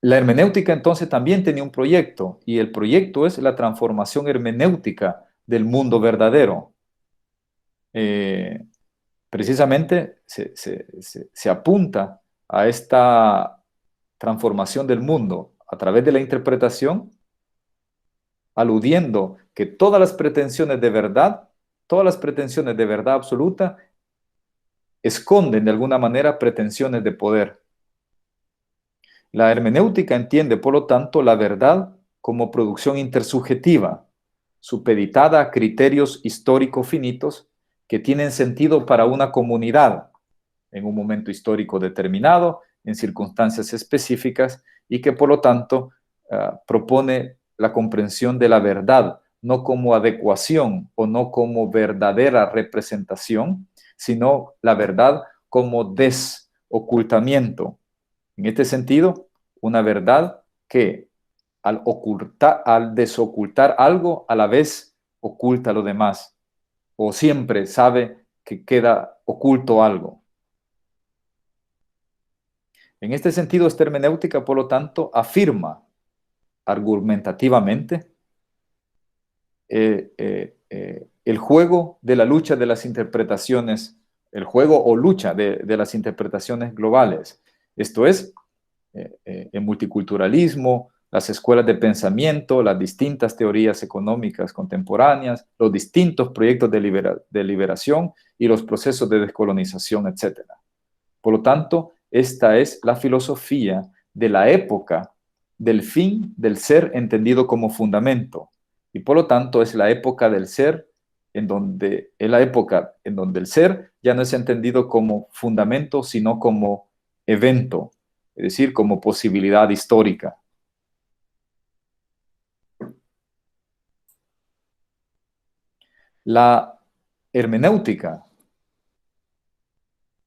[SPEAKER 2] La hermenéutica entonces también tenía un proyecto, y el proyecto es la transformación hermenéutica del mundo verdadero. Precisamente se apunta a esta transformación del mundo a través de la interpretación, aludiendo que todas las pretensiones de verdad absoluta, esconden de alguna manera pretensiones de poder. La hermenéutica entiende, por lo tanto, la verdad como producción intersubjetiva, supeditada a criterios históricos finitos que tienen sentido para una comunidad en un momento histórico determinado, en circunstancias específicas, y que por lo tanto propone la comprensión de la verdad, no como adecuación o no como verdadera representación, sino la verdad como desocultamiento. En este sentido, una verdad que al desocultar algo, a la vez oculta lo demás, o siempre sabe que queda oculto algo. En este sentido, esta hermenéutica, por lo tanto, afirma argumentativamente el juego de la lucha de las interpretaciones, el juego o lucha de las interpretaciones globales. Esto es, el multiculturalismo, las escuelas de pensamiento, las distintas teorías económicas contemporáneas, los distintos proyectos de liberación y los procesos de descolonización, etc. Por lo tanto, esta es la filosofía de la época del fin del ser entendido como fundamento. Y por lo tanto, es la época del ser es la época en donde el ser ya no es entendido como fundamento, sino como evento, es decir, como posibilidad histórica. La hermenéutica,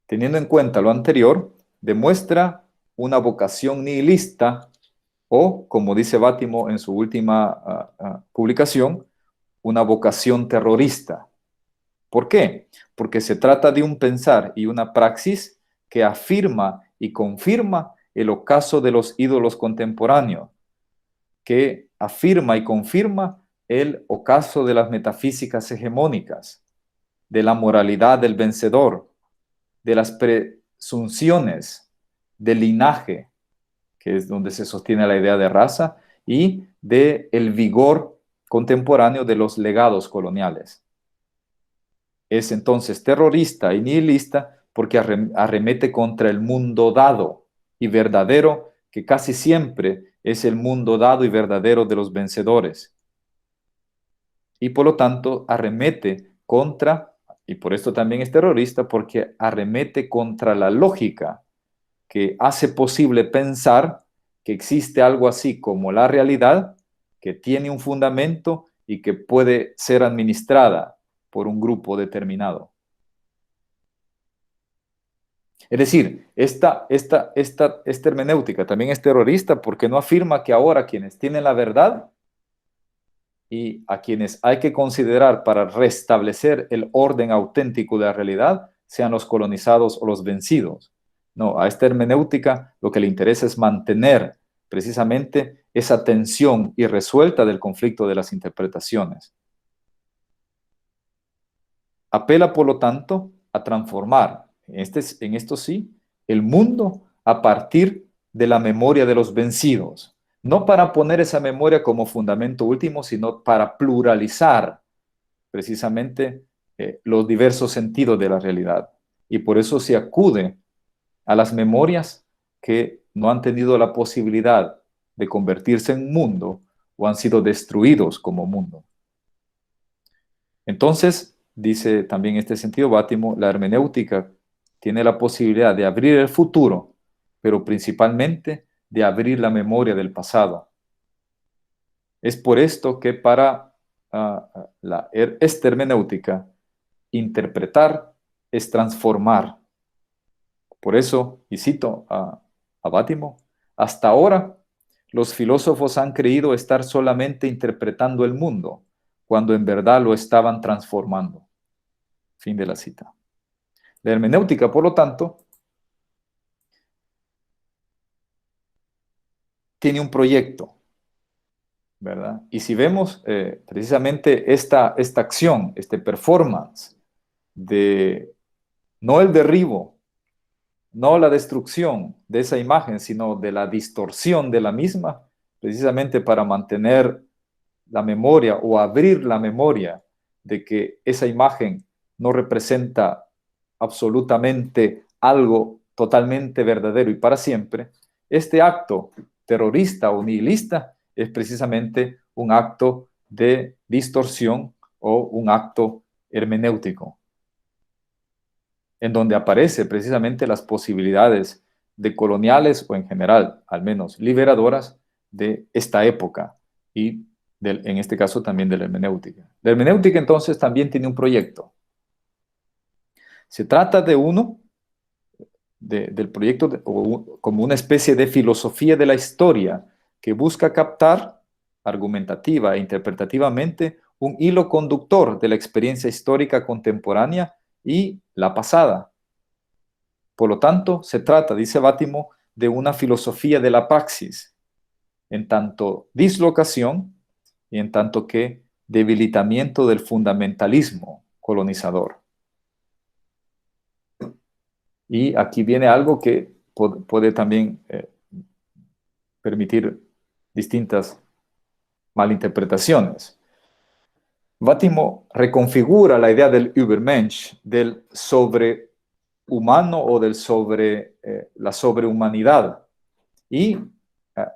[SPEAKER 2] teniendo en cuenta lo anterior, demuestra una vocación nihilista o, como dice Bátimo en su última publicación, una vocación terrorista. ¿Por qué? Porque se trata de un pensar y una praxis que afirma y confirma el ocaso de los ídolos contemporáneos, que afirma y confirma el ocaso de las metafísicas hegemónicas, de la moralidad del vencedor, de las presunciones del linaje, que es donde se sostiene la idea de raza, y de el vigor contemporáneo de los legados coloniales. Es entonces terrorista y nihilista porque arremete contra el mundo dado y verdadero, que casi siempre es el mundo dado y verdadero de los vencedores. Y por lo tanto arremete contra, y por esto también es terrorista, porque arremete contra la lógica que hace posible pensar que existe algo así como la realidad, que tiene un fundamento y que puede ser administrada por un grupo determinado. Es decir, esta hermenéutica también es terrorista porque no afirma que ahora quienes tienen la verdad y a quienes hay que considerar para restablecer el orden auténtico de la realidad sean los colonizados o los vencidos. No, a esta hermenéutica lo que le interesa es mantener precisamente esa tensión irresuelta del conflicto de las interpretaciones. Apela, por lo tanto, a transformar, en esto sí, el mundo a partir de la memoria de los vencidos. No para poner esa memoria como fundamento último, sino para pluralizar precisamente los diversos sentidos de la realidad. Y por eso se acude a las memorias que no han tenido la posibilidad de convertirse en mundo o han sido destruidos como mundo. Entonces, dice también en este sentido Bátimo, la hermenéutica tiene la posibilidad de abrir el futuro, pero principalmente de abrir la memoria del pasado. Es por esto que para esta hermenéutica, interpretar es transformar. Por eso, y cito a Bátimo, hasta ahora los filósofos han creído estar solamente interpretando el mundo, cuando en verdad lo estaban transformando. Fin de la cita. La hermenéutica, por lo tanto, tiene un proyecto, ¿verdad? Y si vemos precisamente esta acción, este performance de no el derribo, no la destrucción de esa imagen, sino de la distorsión de la misma, precisamente para mantener la memoria o abrir la memoria de que esa imagen no representa absolutamente algo totalmente verdadero y para siempre, este acto terrorista o nihilista es precisamente un acto de distorsión o un acto hermenéutico, en donde aparece precisamente las posibilidades de coloniales o en general, al menos liberadoras, de esta época y en este caso también de la hermenéutica. La hermenéutica entonces también tiene un proyecto. Se trata de del proyecto como una especie de filosofía de la historia que busca captar argumentativa e interpretativamente un hilo conductor de la experiencia histórica contemporánea y la pasada. Por lo tanto, se trata, dice Bátimo, de una filosofía de la praxis, en tanto dislocación y en tanto que debilitamiento del fundamentalismo colonizador. Y aquí viene algo que puede también permitir distintas malinterpretaciones. Bátimo reconfigura la idea del Übermensch, del sobrehumano o la sobrehumanidad. Y,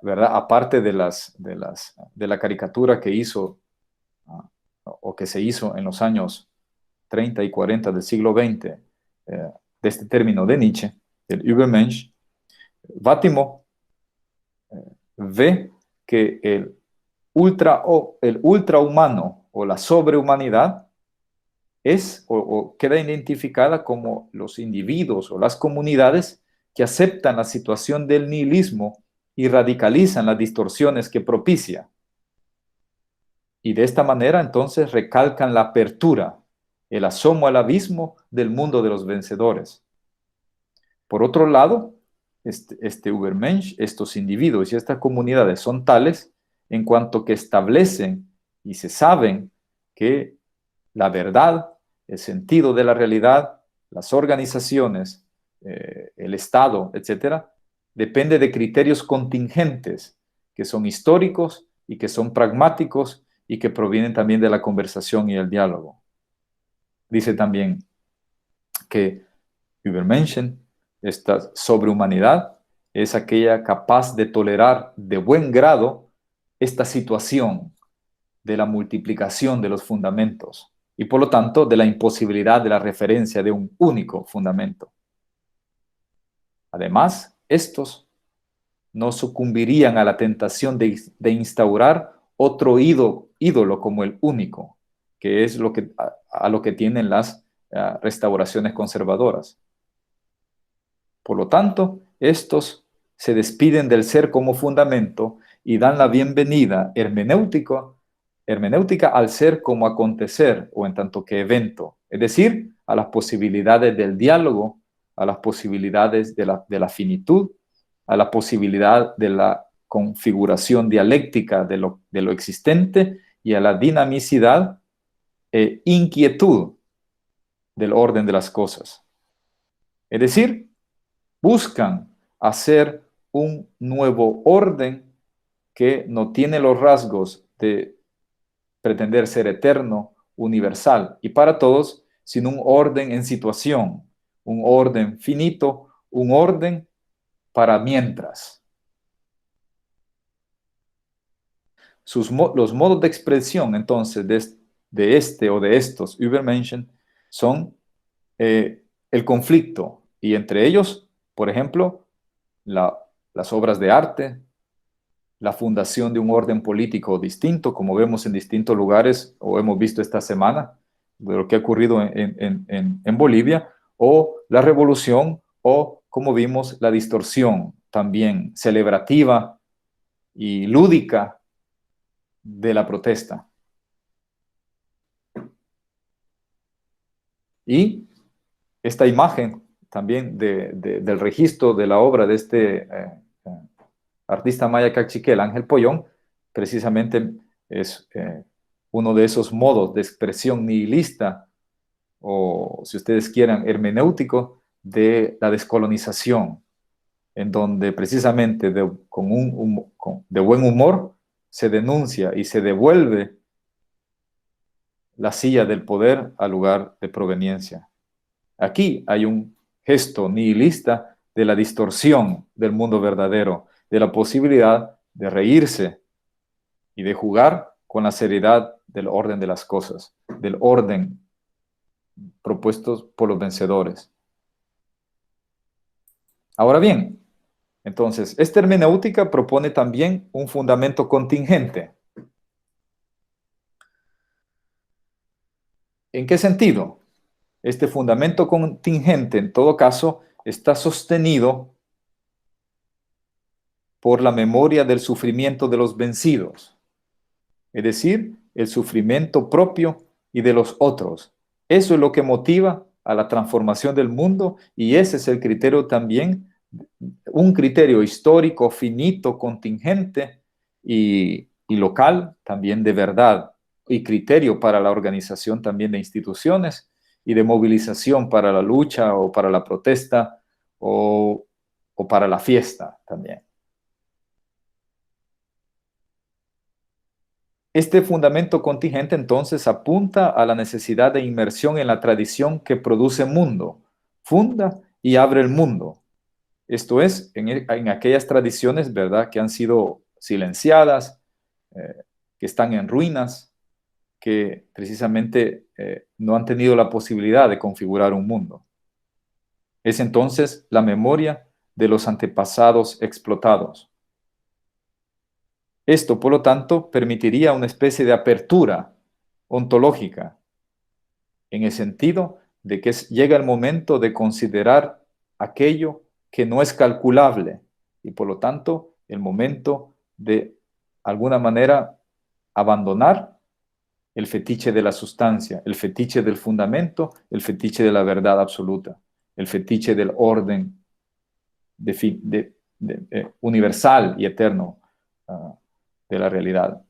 [SPEAKER 2] ¿verdad? Aparte de la caricatura que hizo o que se hizo en los años 30 y 40 del siglo XX, de este término de Nietzsche, el Übermensch, Bátimo ve que el ultrahumano o la sobrehumanidad es o queda identificada como los individuos o las comunidades que aceptan la situación del nihilismo y radicalizan las distorsiones que propicia. Y de esta manera entonces recalcan la apertura, el asomo al abismo del mundo de los vencedores. Por otro lado, este Übermensch, estos individuos y estas comunidades son tales en cuanto que establecen y se saben que la verdad, el sentido de la realidad, las organizaciones, el Estado, etcétera, depende de criterios contingentes que son históricos y que son pragmáticos y que provienen también de la conversación y el diálogo. Dice también que Übermenschen, esta sobrehumanidad, es aquella capaz de tolerar de buen grado esta situación de la multiplicación de los fundamentos y por lo tanto de la imposibilidad de la referencia de un único fundamento. Además, estos no sucumbirían a la tentación de instaurar otro ídolo como el único, que es a lo que tienen las restauraciones conservadoras. Por lo tanto, estos se despiden del ser como fundamento y dan la bienvenida hermenéutica al ser como acontecer o en tanto que evento, es decir, a las posibilidades del diálogo, a las posibilidades de la finitud, a la posibilidad de la configuración dialéctica de lo existente y a la dinamicidad e inquietud del orden de las cosas. Es decir, buscan hacer un nuevo orden que no tiene los rasgos de pretender ser eterno, universal y para todos, sino un orden en situación, un orden finito, un orden para mientras. Los modos de expresión, entonces, de este o de estos Übermenschen son el conflicto y entre ellos, por ejemplo, las obras de arte, la fundación de un orden político distinto, como vemos en distintos lugares o hemos visto esta semana, de lo que ha ocurrido en Bolivia, o la revolución, o como vimos, la distorsión también celebrativa y lúdica de la protesta. Y esta imagen también del registro de la obra de este artista maya cachiquel, Ángel Pollón, precisamente es uno de esos modos de expresión nihilista, o si ustedes quieran, hermenéutico, de la descolonización, en donde precisamente de buen humor se denuncia y se devuelve la silla del poder al lugar de proveniencia. Aquí hay un gesto nihilista de la distorsión del mundo verdadero, de la posibilidad de reírse y de jugar con la seriedad del orden de las cosas, del orden propuestos por los vencedores. Ahora bien, entonces, esta hermenéutica propone también un fundamento contingente. ¿En qué sentido? Este fundamento contingente, en todo caso, está sostenido por la memoria del sufrimiento de los vencidos, es decir, el sufrimiento propio y de los otros. Eso es lo que motiva a la transformación del mundo y ese es el criterio también, un criterio histórico, finito, contingente y local también de verdad y criterio para la organización también de instituciones y de movilización para la lucha o para la protesta o para la fiesta también. Este fundamento contingente entonces apunta a la necesidad de inmersión en la tradición que produce mundo, funda y abre el mundo. Esto es, en aquellas tradiciones, ¿verdad?, que han sido silenciadas, que están en ruinas, que precisamente no han tenido la posibilidad de configurar un mundo. Es entonces la memoria de los antepasados explotados. Esto, por lo tanto, permitiría una especie de apertura ontológica, en el sentido de que llega el momento de considerar aquello que no es calculable y, por lo tanto, el momento de, alguna manera, abandonar el fetiche de la sustancia, el fetiche del fundamento, el fetiche de la verdad absoluta, el fetiche del orden universal y eterno de la realidad.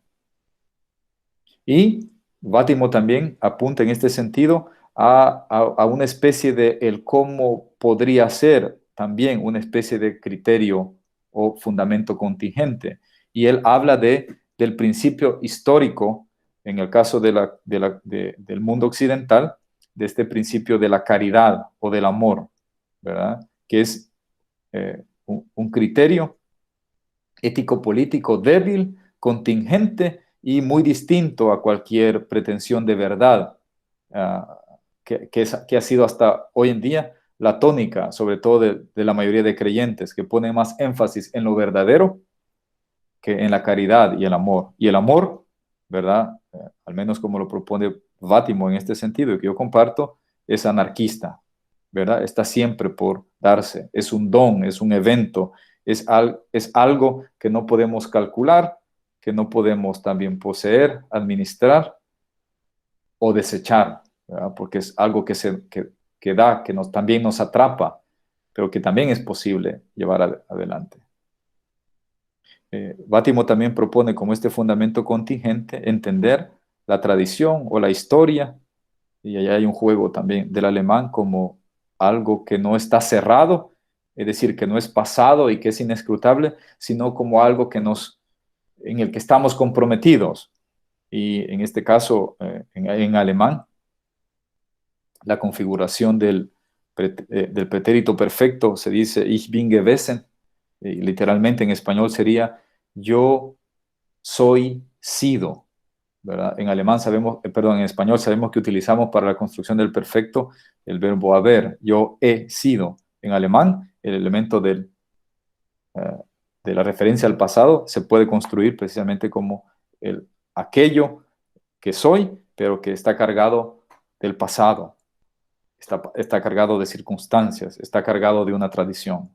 [SPEAKER 2] Y Bátimo también apunta en este sentido a una especie de el cómo podría ser también una especie de criterio o fundamento contingente. Y él habla del principio histórico, en el caso del mundo occidental, de este principio de la caridad o del amor, ¿verdad? Que es un criterio ético-político débil, contingente y muy distinto a cualquier pretensión de verdad que ha sido hasta hoy en día la tónica, sobre todo de la mayoría de creyentes, que ponen más énfasis en lo verdadero que en la caridad y el amor. Y el amor, ¿verdad? Al menos como lo propone Bátimo en este sentido, y que yo comparto, es anarquista, ¿verdad? Está siempre por darse, es un don, es un evento, es algo que no podemos calcular, que no podemos también poseer, administrar o desechar, ¿verdad? Porque es algo que da, también nos atrapa, pero que también es posible llevar adelante. Bátimo también propone como este fundamento contingente entender la tradición o la historia, y allá hay un juego también del alemán como algo que no está cerrado, es decir, que no es pasado y que es inescrutable, sino como algo en el que estamos comprometidos. Y en este caso, en alemán, la configuración del pretérito perfecto se dice ich bin gewesen, y literalmente en español sería yo soy sido, ¿verdad? En alemán sabemos, perdón, en español sabemos que utilizamos para la construcción del perfecto el verbo haber, yo he sido. En alemán, el elemento de la referencia al pasado se puede construir precisamente como aquello que soy, pero que está cargado del pasado, está cargado de circunstancias, está cargado de una tradición.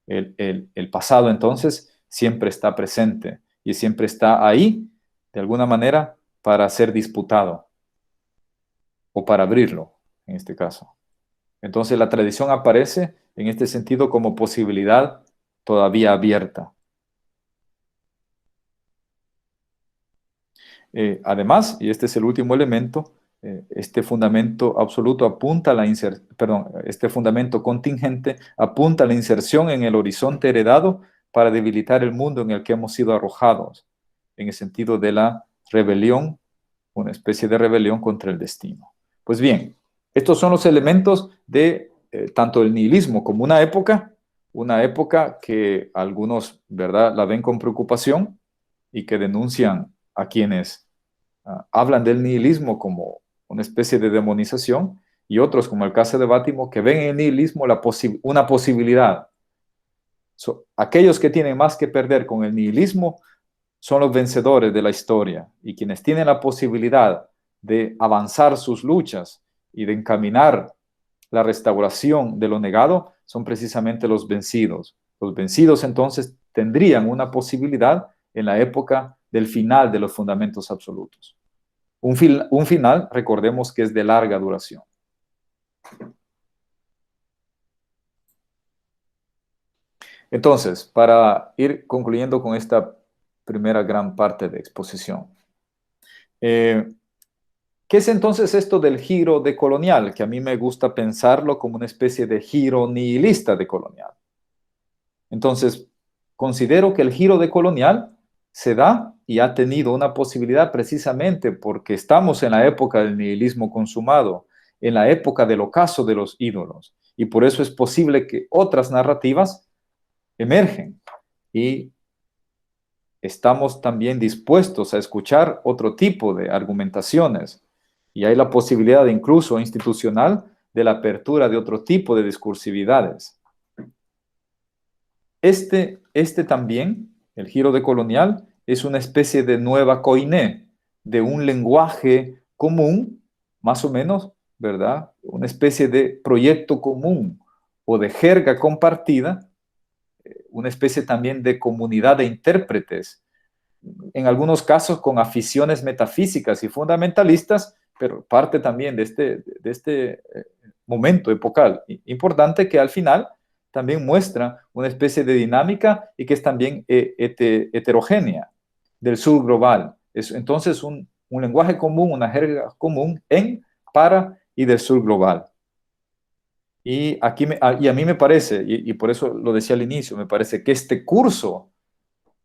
[SPEAKER 2] El pasado entonces siempre está presente y siempre está ahí, de alguna manera, para ser disputado o para abrirlo, en este caso. Entonces la tradición aparece en este sentido como posibilidad todavía abierta. Además, y este es el último elemento, este fundamento absoluto apunta a la este fundamento contingente apunta a la inserción en el horizonte heredado para debilitar el mundo en el que hemos sido arrojados, en el sentido de la rebelión, una especie de rebelión contra el destino. Pues bien, estos son los elementos de tanto el nihilismo como una época que algunos, ¿verdad?, la ven con preocupación y que denuncian a quienes hablan del nihilismo como una especie de demonización, y otros, como el caso de Bátimo, que ven en el nihilismo una posibilidad. Aquellos que tienen más que perder con el nihilismo son los vencedores de la historia, y quienes tienen la posibilidad de avanzar sus luchas y de encaminar la restauración de lo negado son precisamente los vencidos. Los vencidos entonces tendrían una posibilidad en la época del final de los fundamentos absolutos. Un final, recordemos que es de larga duración. Entonces, para ir concluyendo con esta primera gran parte de exposición, ¿qué es entonces esto del giro decolonial? Que a mí me gusta pensarlo como una especie de giro nihilista decolonial. Entonces, considero que el giro decolonial se da y ha tenido una posibilidad precisamente porque estamos en la época del nihilismo consumado, en la época del ocaso de los ídolos, y por eso es posible que otras narrativas emergen y estamos también dispuestos a escuchar otro tipo de argumentaciones, y hay la posibilidad incluso institucional de la apertura de otro tipo de discursividades. Este también, el giro decolonial, es una especie de nueva koiné, de un lenguaje común, más o menos, ¿verdad? Una especie de proyecto común o de jerga compartida, una especie también de comunidad de intérpretes, en algunos casos con aficiones metafísicas y fundamentalistas, pero parte también de este momento epocal importante que al final también muestra una especie de dinámica y que es también heterogénea del sur global. Es entonces un lenguaje común, una jerga común en, para y del sur global. Y a mí me parece, y por eso lo decía al inicio, me parece que este curso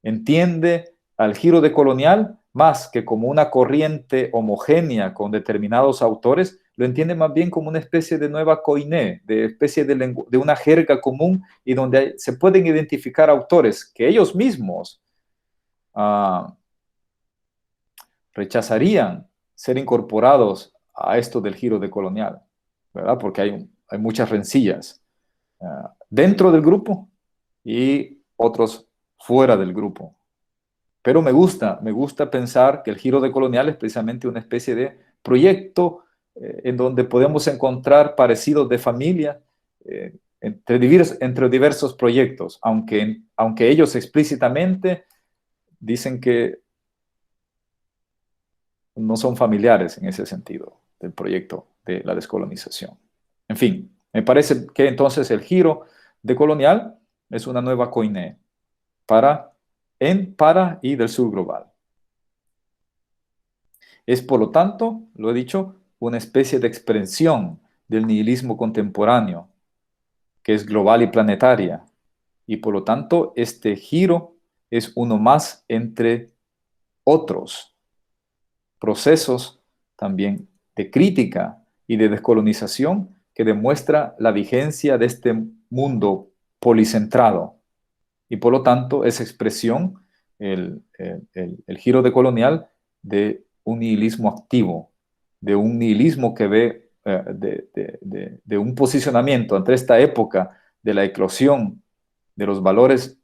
[SPEAKER 2] entiende al giro decolonial más que como una corriente homogénea con determinados autores, lo entiende más bien como una especie de nueva koiné, de especie de una jerga común y donde se pueden identificar autores que ellos mismos rechazarían ser incorporados a esto del giro decolonial, ¿verdad? Porque hay muchas rencillas dentro del grupo y otros fuera del grupo. Pero me gusta pensar que el giro decolonial es precisamente una especie de proyecto en donde podemos encontrar parecidos de familia entre diversos proyectos, aunque ellos explícitamente dicen que no son familiares en ese sentido del proyecto de la descolonización. En fin, me parece que entonces el giro decolonial es una nueva koiné para y del sur global. Es, por lo tanto, lo he dicho, una especie de expresión del nihilismo contemporáneo, que es global y planetaria. Y por lo tanto, este giro es uno más entre otros procesos también de crítica y de descolonización que demuestra la vigencia de este mundo policentrado. Y por lo tanto, esa expresión, el giro decolonial, de un nihilismo activo, de un nihilismo que ve, de un posicionamiento ante esta época de la eclosión de los valores,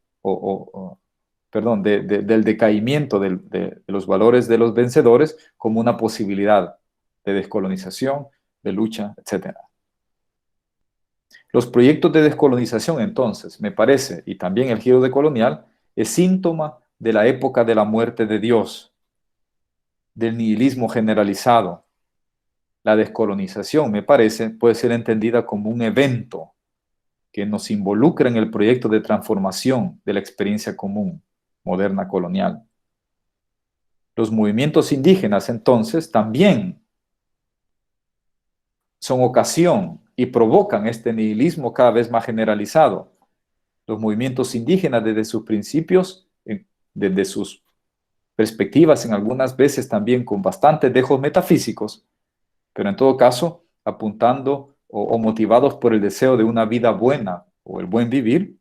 [SPEAKER 2] perdón, del decaimiento de los valores de los vencedores como una posibilidad de descolonización, de lucha, etc. Los proyectos de descolonización, entonces, me parece, y también el giro decolonial, es síntoma de la época de la muerte de Dios, del nihilismo generalizado. La descolonización, me parece, puede ser entendida como un evento que nos involucra en el proyecto de transformación de la experiencia común, moderna colonial. Los movimientos indígenas, entonces, también son ocasión y provocan este nihilismo cada vez más generalizado. Los movimientos indígenas desde sus principios, desde sus perspectivas, en algunas veces también con bastantes dejos metafísicos, pero en todo caso apuntando o motivados por el deseo de una vida buena o el buen vivir,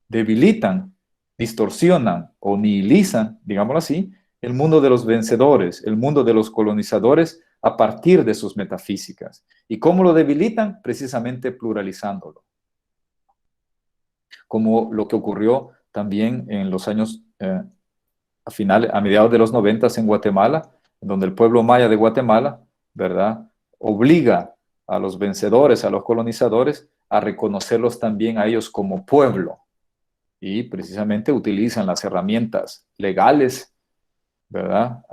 [SPEAKER 2] debilitan, distorsionan o nihilizan, digámoslo así, el mundo de los vencedores, el mundo de los colonizadores a partir de sus metafísicas. ¿Y cómo lo debilitan? Precisamente pluralizándolo. Como lo que ocurrió también en los años, a mediados de los 90 en Guatemala, donde el pueblo maya de Guatemala, ¿verdad?, obliga a los vencedores, a los colonizadores, a reconocerlos también a ellos como pueblo. Y precisamente utilizan las herramientas legales, ¿verdad?,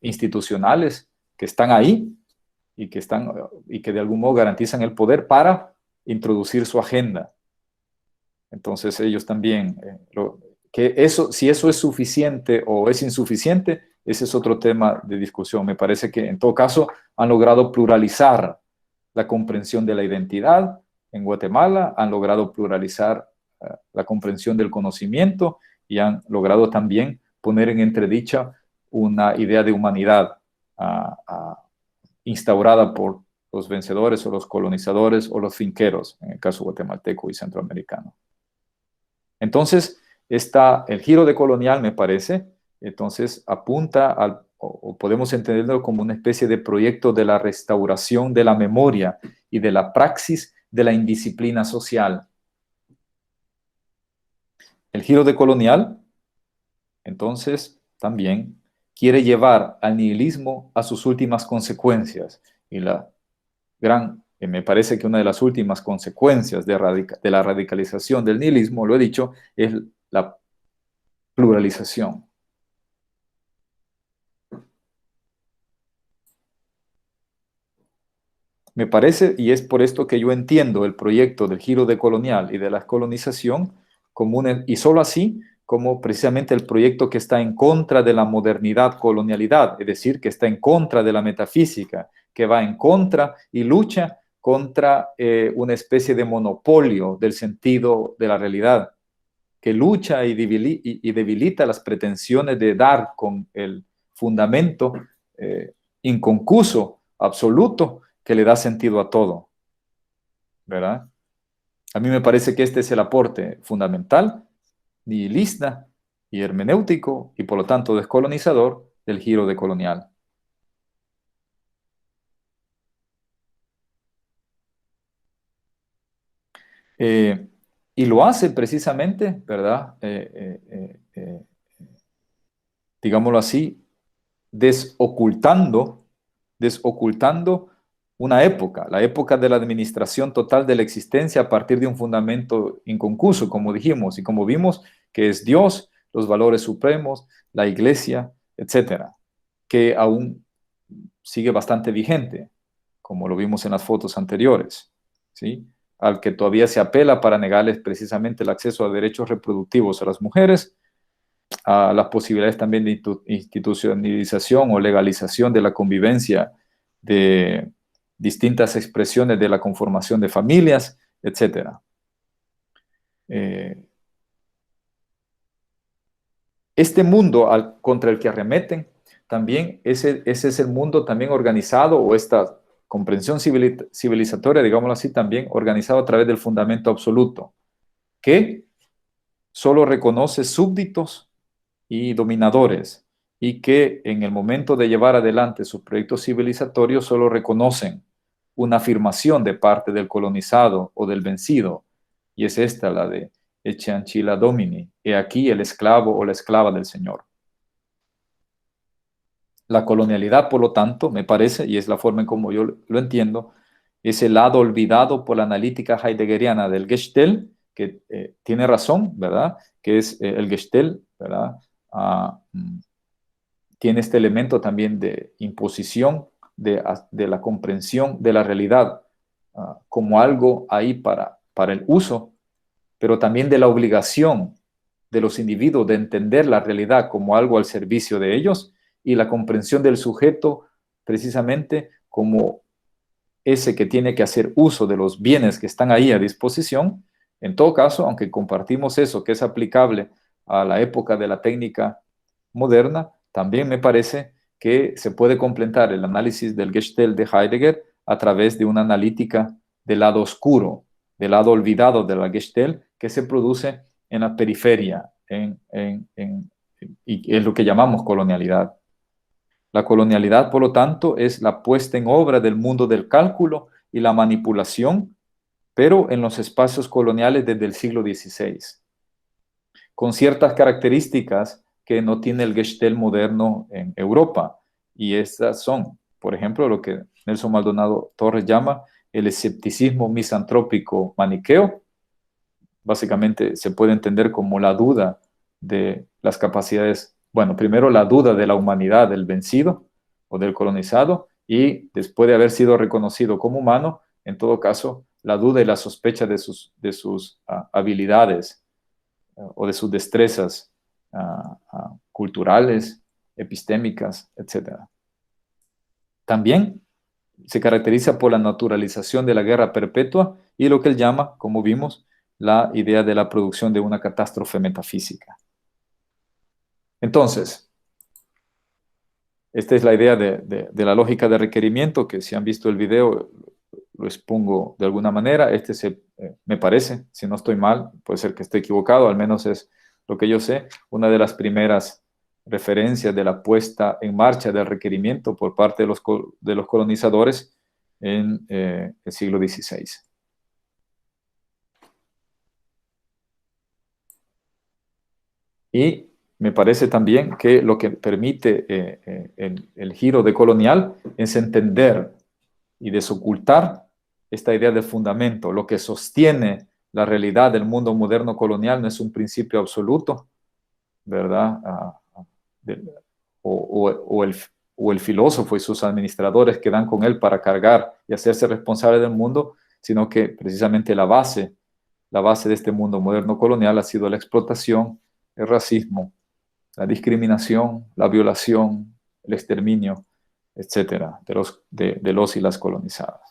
[SPEAKER 2] institucionales que están ahí y que de algún modo garantizan el poder para introducir su agenda. Entonces ellos también, si eso es suficiente o es insuficiente, ese es otro tema de discusión. Me parece que en todo caso han logrado pluralizar la comprensión de la identidad en Guatemala, han logrado pluralizar la comprensión del conocimiento y han logrado también poner en entredicha una idea de humanidad instaurada por los vencedores o los colonizadores o los finqueros, en el caso guatemalteco y centroamericano. Entonces, el giro decolonial, me parece, entonces apunta o podemos entenderlo como una especie de proyecto de la restauración de la memoria y de la praxis de la indisciplina social. El giro decolonial, entonces, también quiere llevar al nihilismo a sus últimas consecuencias. Y me parece que una de las últimas consecuencias de la radicalización del nihilismo, lo he dicho, es la pluralización. Me parece, y es por esto que yo entiendo el proyecto del giro decolonial y de la colonización como y solo así como precisamente el proyecto que está en contra de la modernidad-colonialidad, es decir, que está en contra de la metafísica, que va en contra y lucha contra una especie de monopolio del sentido de la realidad, que lucha y debilita las pretensiones de dar con el fundamento inconcuso, absoluto, que le da sentido a todo, ¿verdad? A mí me parece que este es el aporte fundamental, nihilista y hermenéutico, y por lo tanto descolonizador, del giro decolonial. Y lo hace precisamente, ¿verdad? Digámoslo así, desocultando una época, la época de la administración total de la existencia a partir de un fundamento inconcuso, como dijimos, y como vimos, que es Dios, los valores supremos, la iglesia, etcétera, que aún sigue bastante vigente, como lo vimos en las fotos anteriores, ¿sí? Al que todavía se apela para negarles precisamente el acceso a derechos reproductivos a las mujeres, a las posibilidades también de institucionalización o legalización de la convivencia de distintas expresiones de la conformación de familias, etc. Este mundo contra el que arremeten, también ese es el mundo también organizado, o esta comprensión civilizatoria, digámoslo así, también organizado a través del fundamento absoluto, que solo reconoce súbditos y dominadores, y que en el momento de llevar adelante sus proyectos civilizatorios solo reconocen una afirmación de parte del colonizado o del vencido, y es esta la de Ecce ancilla Domini, he aquí el esclavo o la esclava del Señor. La colonialidad, por lo tanto, me parece, y es la forma en como yo lo entiendo, es el lado olvidado por la analítica heideggeriana del Gestell, que tiene razón, ¿verdad? Que es el Gestell, ¿verdad? Tiene este elemento también de imposición, de la comprensión de la realidad como algo ahí para el uso, pero también de la obligación de los individuos de entender la realidad como algo al servicio de ellos, y la comprensión del sujeto precisamente como ese que tiene que hacer uso de los bienes que están ahí a disposición. En todo caso, aunque compartimos eso que es aplicable a la época de la técnica moderna, también me parece que se puede completar el análisis del Gestell de Heidegger a través de una analítica del lado oscuro, del lado olvidado de la Gestell, que se produce en la periferia, y es lo que llamamos colonialidad. La colonialidad, por lo tanto, es la puesta en obra del mundo del cálculo y la manipulación, pero en los espacios coloniales desde el siglo XVI, con ciertas características que no tiene el Gestell moderno en Europa. Y estas son, por ejemplo, lo que Nelson Maldonado Torres llama el escepticismo misantrópico maniqueo. Básicamente se puede entender como la duda de las capacidades, bueno, primero la duda de la humanidad del vencido o del colonizado, y después de haber sido reconocido como humano, en todo caso, la duda y la sospecha de sus habilidades o de sus destrezas culturales, epistémicas, etc. También se caracteriza por la naturalización de la guerra perpetua y lo que él llama, como vimos, la idea de la producción de una catástrofe metafísica. Entonces, esta es la idea de la lógica de requerimiento, que si han visto el video, lo expongo de alguna manera. Me parece, si no estoy mal, puede ser que esté equivocado, al menos es lo que yo sé, una de las primeras referencias de la puesta en marcha del requerimiento por parte de los colonizadores en el siglo XVI. Y me parece también que lo que permite el giro decolonial es entender y desocultar esta idea de fundamento. Lo que sostiene la realidad del mundo moderno colonial no es un principio absoluto, ¿verdad? O el filósofo y sus administradores que dan con él para cargar y hacerse responsable del mundo, sino que precisamente la base de este mundo moderno colonial ha sido la explotación, el racismo, la discriminación, la violación, el exterminio, etcétera, de los y las colonizadas.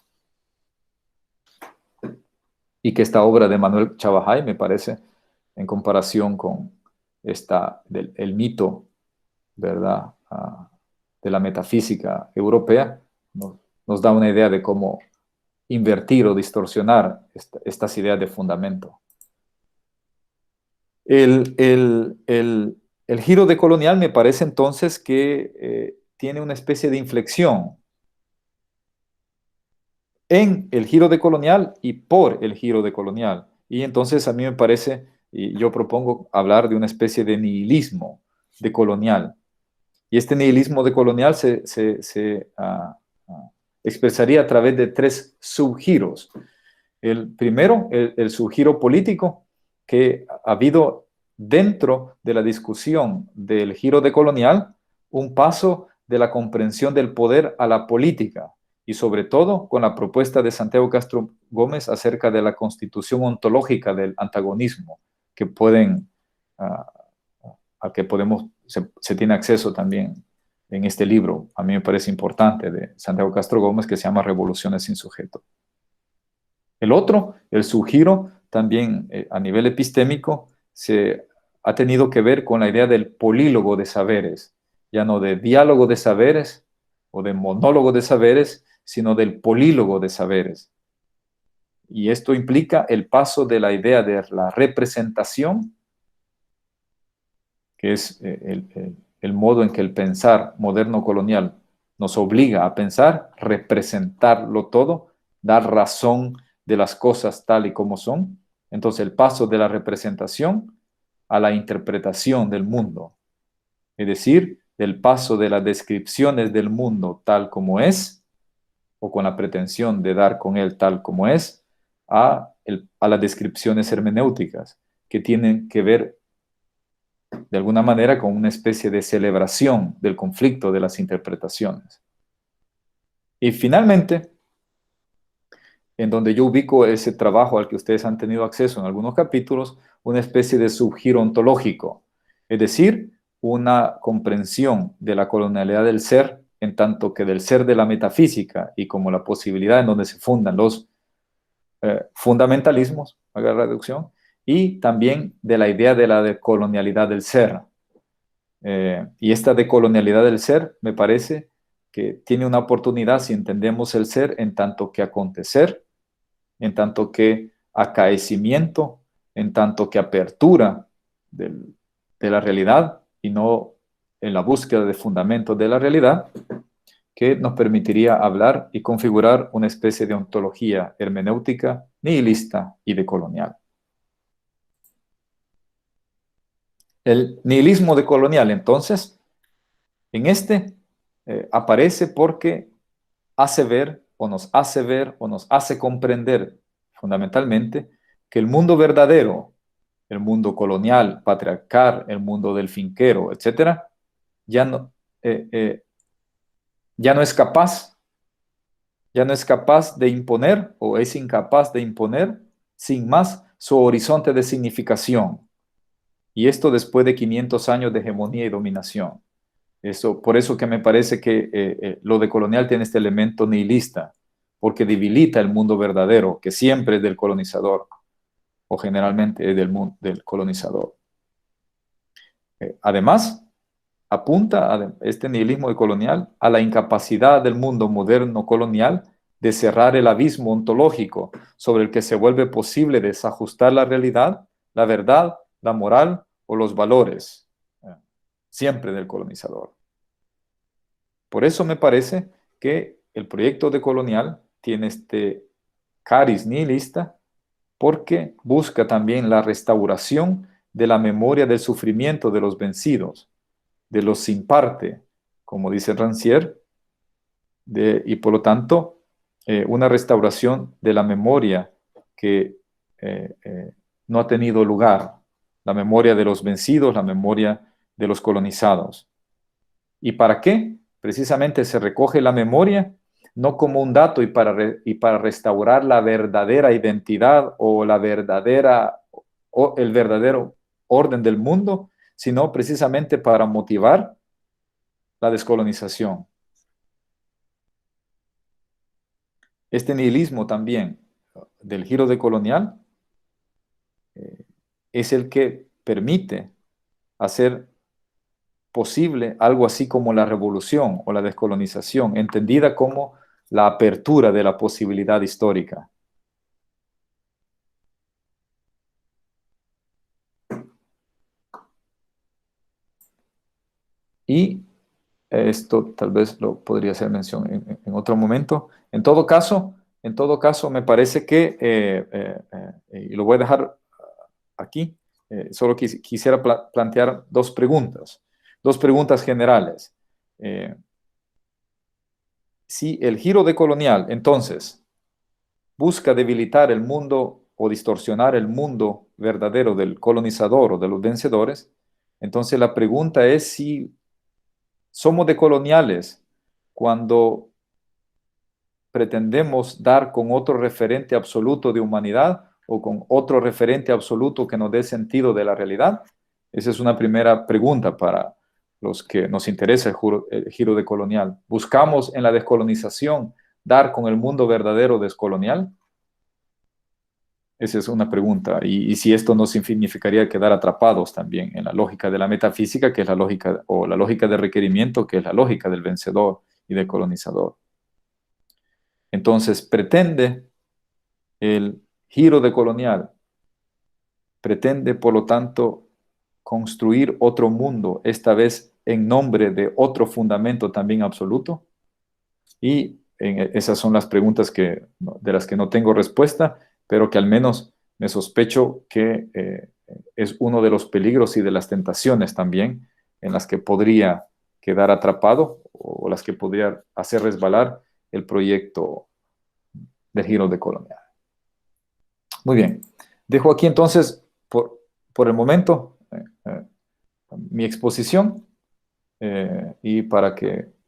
[SPEAKER 2] Y que esta obra de Manuel Chabajay, me parece, en comparación con el mito, ¿verdad?, de la metafísica europea, nos da una idea de cómo invertir o distorsionar estas ideas de fundamento. El giro decolonial me parece entonces que tiene una especie de inflexión en el giro decolonial y por el giro decolonial. Y entonces a mí me parece, y yo propongo hablar de una especie de nihilismo decolonial. Y este nihilismo decolonial se expresaría a través de 3 subgiros. El primero, el subgiro político, que ha habido dentro de la discusión del giro decolonial un paso de la comprensión del poder a la política, y sobre todo con la propuesta de Santiago Castro Gómez acerca de la constitución ontológica del antagonismo, que a que se tiene acceso también en este libro, a mí me parece importante, de Santiago Castro Gómez, que se llama Revoluciones sin sujeto. El otro, el subgiro, también a nivel epistémico, se ha tenido que ver con la idea del polílogo de saberes, ya no de diálogo de saberes o de monólogo de saberes, sino del polílogo de saberes. Y esto implica el paso de la idea de la representación, que es el modo en que el pensar moderno colonial nos obliga a pensar, representarlo todo, dar razón de las cosas tal y como son. Entonces el paso de la representación a la interpretación del mundo, es decir, el paso de las descripciones del mundo tal como es, o con la pretensión de dar con él tal como es, a las descripciones hermenéuticas, que tienen que ver de alguna manera con una especie de celebración del conflicto de las interpretaciones. Y finalmente, en donde yo ubico ese trabajo al que ustedes han tenido acceso en algunos capítulos, una especie de subgiro ontológico, es decir, una comprensión de la colonialidad del ser, en tanto que del ser de la metafísica y como la posibilidad en donde se fundan los fundamentalismos, haga la reducción, y también de la idea de la decolonialidad del ser. Y esta decolonialidad del ser me parece que tiene una oportunidad si entendemos el ser en tanto que acontecer, en tanto que acaecimiento, en tanto que apertura de la realidad y no en la búsqueda de fundamentos de la realidad, que nos permitiría hablar y configurar una especie de ontología hermenéutica nihilista y decolonial. El nihilismo decolonial, entonces, aparece porque hace ver o nos hace comprender fundamentalmente que el mundo verdadero, el mundo colonial, patriarcal, el mundo del finquero, etcétera, ya no es capaz de imponer o es incapaz de imponer sin más su horizonte de significación. Y esto después de 500 años de hegemonía y dominación. Por eso que me parece que lo decolonial tiene este elemento nihilista, porque debilita el mundo verdadero, que siempre es del colonizador, o generalmente es del colonizador. Además, apunta a este nihilismo decolonial a la incapacidad del mundo moderno colonial de cerrar el abismo ontológico sobre el que se vuelve posible desajustar la realidad, la verdad, la moral o los valores, siempre del colonizador. Por eso me parece que el proyecto decolonial tiene este cariz nihilista, porque busca también la restauración de la memoria del sufrimiento de los vencidos, de los sin parte, como dice Rancière, y por lo tanto una restauración de la memoria que no ha tenido lugar, la memoria de los vencidos, la memoria de los colonizados. ¿Y para qué? Precisamente se recoge la memoria no como un dato y para restaurar la verdadera identidad o el verdadero orden del mundo, sino precisamente para motivar la descolonización. Este nihilismo también del giro decolonial es el que permite hacer posible algo así como la revolución o la descolonización, entendida como la apertura de la posibilidad histórica. Y esto tal vez lo podría hacer mención en otro momento. En todo caso, me parece que, y lo voy a dejar aquí, solo quisiera plantear dos preguntas generales. Si el giro decolonial, entonces, busca debilitar el mundo o distorsionar el mundo verdadero del colonizador o de los vencedores, entonces la pregunta es si somos decoloniales cuando pretendemos dar con otro referente absoluto de humanidad o con otro referente absoluto que nos dé sentido de la realidad. Esa es una primera pregunta para los que nos interesa el giro decolonial. ¿Buscamos en la descolonización dar con el mundo verdadero descolonial? Esa es una pregunta. Y si esto no significaría quedar atrapados también en la lógica de la metafísica, que es la lógica, o la lógica de requerimiento, que es la lógica del vencedor y del colonizador. Entonces, el giro decolonial, pretende, por lo tanto, construir otro mundo, esta vez en nombre de otro fundamento también absoluto. Y esas son las preguntas de las que no tengo respuesta, pero que al menos me sospecho que es uno de los peligros y de las tentaciones también en las que podría quedar atrapado o las que podría hacer resbalar el proyecto del giro decolonial. Muy bien. Dejo aquí entonces, por el momento, mi exposición y para que